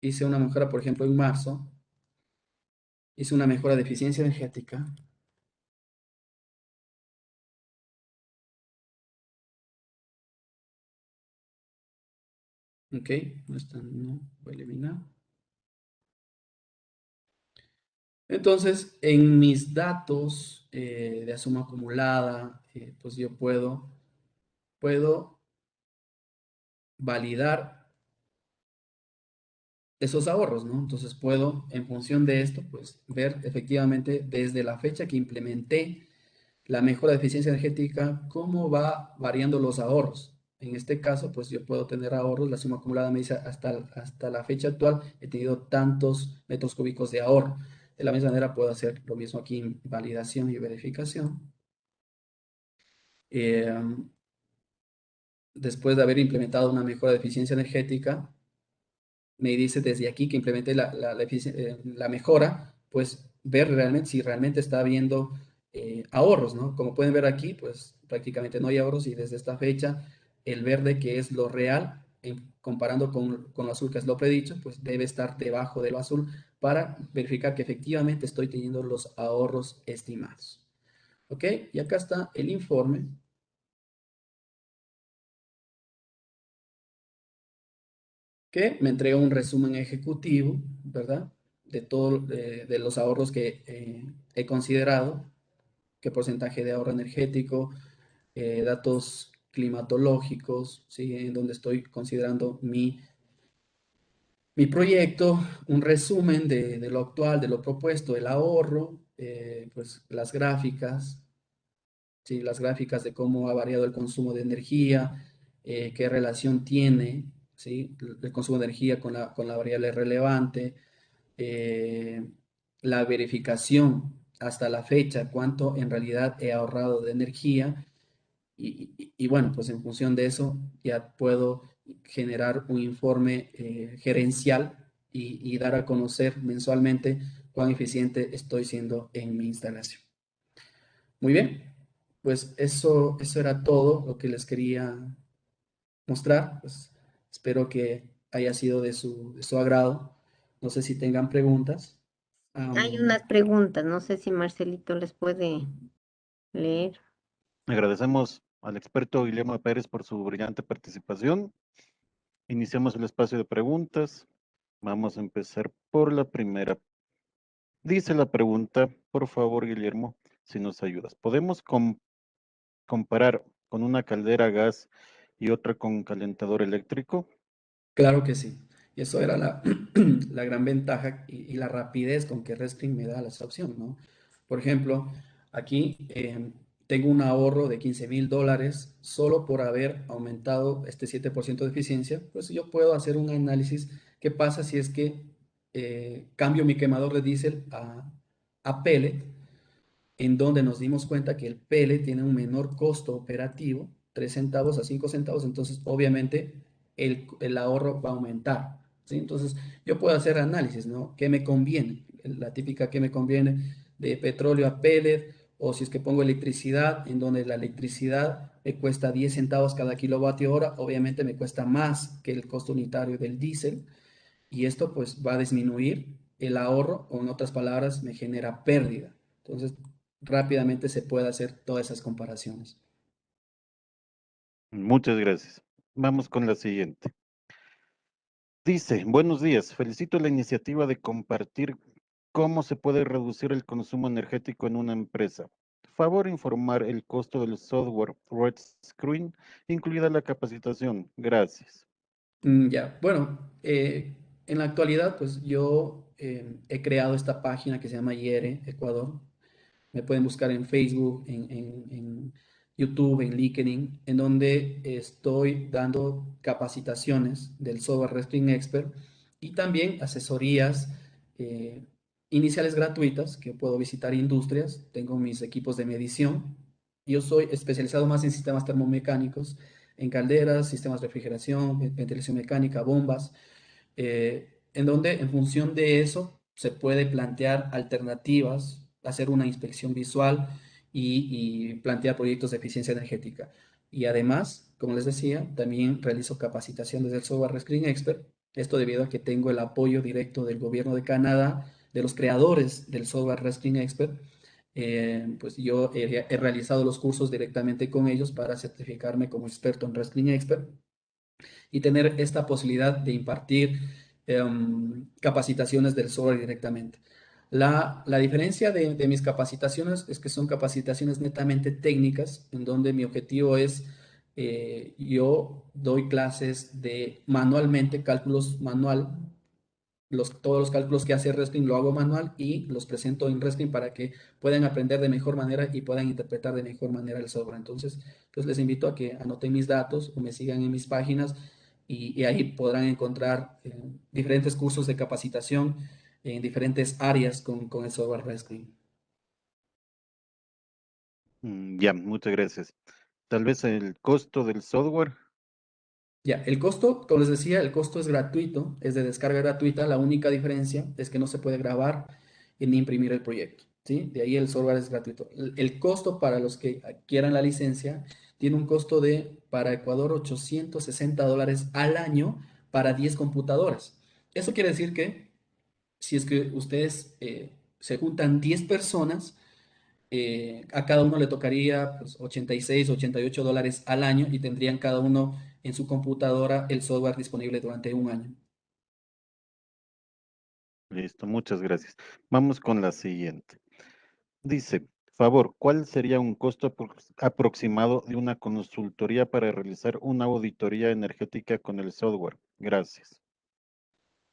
hice una mejora, por ejemplo, en marzo, hice una mejora de eficiencia energética, ok, no está, no, voy a eliminar. Entonces, en mis datos de suma acumulada, pues yo puedo validar esos ahorros, ¿no? Entonces puedo, en función de esto, pues ver efectivamente desde la fecha que implementé la mejora de eficiencia energética, cómo va variando los ahorros. En este caso, pues yo puedo tener ahorros, la suma acumulada me dice hasta la fecha actual he tenido tantos metros cúbicos de ahorro. De la misma manera puedo hacer lo mismo aquí en validación y verificación. Eh, Después de haber implementado una mejora de eficiencia energética, me dice desde aquí que implementé la mejora, pues ver realmente si realmente está habiendo ahorros, ¿no? Como pueden ver aquí, pues prácticamente no hay ahorros y desde esta fecha el verde, que es lo real, comparando con lo azul, que es lo predicho, pues debe estar debajo de lo azul para verificar que efectivamente estoy teniendo los ahorros estimados. ¿Ok? Y acá está el informe que me entrega un resumen ejecutivo, ¿verdad? De todos de los ahorros que he considerado, qué porcentaje de ahorro energético, datos climatológicos, ¿sí? En donde estoy considerando mi proyecto, un resumen de lo actual, de lo propuesto, el ahorro, pues las gráficas, ¿sí? Las gráficas de cómo ha variado el consumo de energía, qué relación tiene, ¿sí? El consumo de energía con la variable relevante, eh, la verificación hasta la fecha, cuánto en realidad he ahorrado de energía y bueno, pues en función de eso ya puedo generar un informe gerencial y dar a conocer mensualmente cuán eficiente estoy siendo en mi instalación. Muy bien, pues eso era todo lo que les quería mostrar. Pues espero que haya sido de su agrado. No sé si tengan preguntas. Hay unas preguntas, no sé si Marcelito les puede leer. Agradecemos al experto Guillermo Pérez por su brillante participación. Iniciamos el espacio de preguntas. Vamos a empezar por la primera. Dice la pregunta, por favor, Guillermo, si nos ayudas. ¿Podemos comparar con una caldera a gas y otra con calentador eléctrico? Claro que sí. Y eso era la gran ventaja y la rapidez con que Respring me da la opción, ¿no? Por ejemplo, aquí tengo un ahorro de $15,000 solo por haber aumentado este 7% de eficiencia. Pues yo puedo hacer un análisis. ¿Qué pasa si es que cambio mi quemador de diésel a pellet? En donde nos dimos cuenta que el pellet tiene un menor costo operativo, 3 centavos a 5 centavos, entonces obviamente el ahorro va a aumentar, ¿sí? Entonces yo puedo hacer análisis, ¿no? ¿Qué me conviene? La típica que me conviene de petróleo a pellet, o si es que pongo electricidad, en donde la electricidad me cuesta 10 centavos cada kilovatio hora, obviamente me cuesta más que el costo unitario del diésel, y esto pues va a disminuir el ahorro, o en otras palabras, me genera pérdida. Entonces, rápidamente se puede hacer todas esas comparaciones. Muchas gracias. Vamos con la siguiente. Dice, buenos días, felicito la iniciativa de compartir cómo se puede reducir el consumo energético en una empresa. Favor informar el costo del software Red Screen, incluida la capacitación. Gracias. Ya, bueno, en la actualidad, pues yo he creado esta página que se llama IERE Ecuador. Me pueden buscar en Facebook, en YouTube, en LinkedIn, en donde estoy dando capacitaciones del software Respring Expert y también asesorías eh, iniciales gratuitas que puedo visitar industrias. Tengo mis equipos de medición. Yo soy especializado más en sistemas termomecánicos, en calderas, sistemas de refrigeración, ventilación mecánica, bombas, en donde en función de eso se puede plantear alternativas, hacer una inspección visual y plantear proyectos de eficiencia energética. Y además, como les decía, también realizo capacitaciones del software Rescreen Expert. Esto debido a que tengo el apoyo directo del gobierno de Canadá, de los creadores del software Rescreen Expert. Pues yo he realizado los cursos directamente con ellos para certificarme como experto en Rescreen Expert y tener esta posibilidad de impartir capacitaciones del software directamente. La diferencia de mis capacitaciones es que son capacitaciones netamente técnicas, en donde mi objetivo es, yo doy clases de manualmente, cálculos manual, todos los cálculos que hace Rescreen lo hago manual y los presento en Rescreen para que puedan aprender de mejor manera y puedan interpretar de mejor manera el software. Entonces, pues les invito a que anoten mis datos o me sigan en mis páginas y ahí podrán encontrar diferentes cursos de capacitación en diferentes áreas con el software Rescreen. Ya, muchas gracias. Tal vez el costo del software. Ya, el costo, como les decía, el costo es gratuito, es de descarga gratuita. La única diferencia es que no se puede grabar ni imprimir el proyecto, ¿sí? De ahí el software es gratuito. El costo para los que adquieran la licencia tiene un costo de, para Ecuador, $860 al año para 10 computadoras. Eso quiere decir que si es que ustedes se juntan 10 personas, a cada uno le tocaría pues, 86, $88 al año y tendrían cada uno en su computadora el software disponible durante un año. Listo, muchas gracias. Vamos con la siguiente. Dice, favor, ¿cuál sería un costo aproximado de una consultoría para realizar una auditoría energética con el software? Gracias.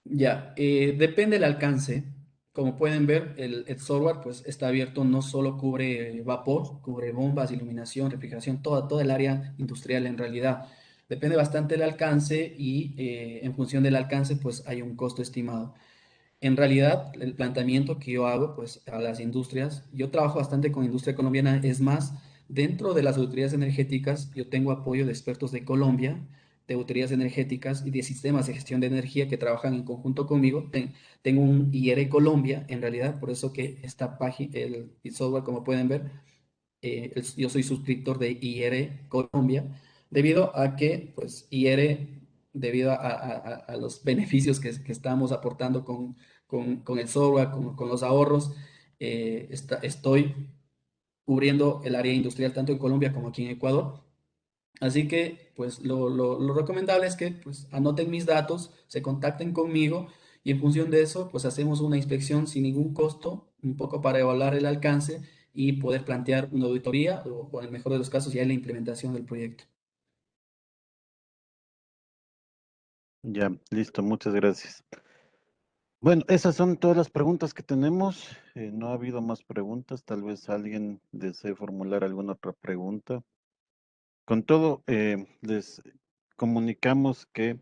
Ya, depende del alcance. Como pueden ver, el software pues, está abierto, no solo cubre vapor, cubre bombas, iluminación, refrigeración, toda el área industrial en realidad. Depende bastante del alcance y en función del alcance pues hay un costo estimado. En realidad, el planteamiento que yo hago, pues, a las industrias, yo trabajo bastante con industria colombiana, es más, dentro de las autoridades energéticas, yo tengo apoyo de expertos de Colombia, de autoridades energéticas y de sistemas de gestión de energía que trabajan en conjunto conmigo. Tengo un IR Colombia, en realidad, por eso que esta página, el software, como pueden ver, yo soy suscriptor de IR Colombia, debido a que, pues, IR, debido a los beneficios que estamos aportando con el software, con los ahorros, estoy cubriendo el área industrial tanto en Colombia como aquí en Ecuador. Así que, pues, lo recomendable es que, pues, anoten mis datos, se contacten conmigo y en función de eso, pues, hacemos una inspección sin ningún costo, un poco para evaluar el alcance y poder plantear una auditoría o en el mejor de los casos, ya la implementación del proyecto. Ya, listo, muchas gracias. Bueno, esas son todas las preguntas que tenemos. No ha habido más preguntas. Tal vez alguien desee formular alguna otra pregunta. Con todo, les comunicamos que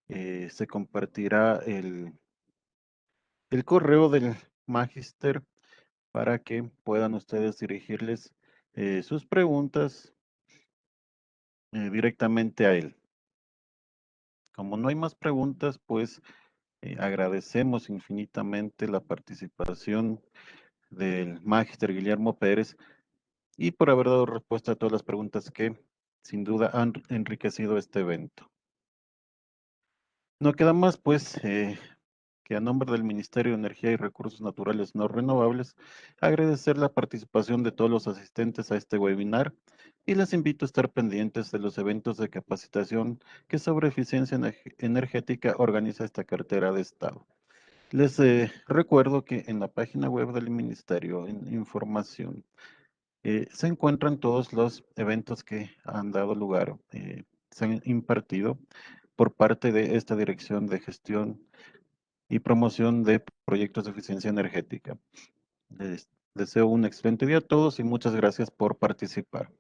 se compartirá el correo del Magister para que puedan ustedes dirigirles sus preguntas directamente a él. Como no hay más preguntas, pues agradecemos infinitamente la participación del Magister Guillermo Pérez y por haber dado respuesta a todas las preguntas que sin duda han enriquecido este evento. No queda más, pues, que a nombre del Ministerio de Energía y Recursos Naturales No Renovables, agradecer la participación de todos los asistentes a este webinar y les invito a estar pendientes de los eventos de capacitación que sobre eficiencia energética organiza esta cartera de Estado. Les recuerdo que en la página web del Ministerio, en información, se encuentran todos los eventos que han dado lugar, se han impartido por parte de esta Dirección de Gestión y Promoción de Proyectos de Eficiencia Energética. Les deseo un excelente día a todos y muchas gracias por participar.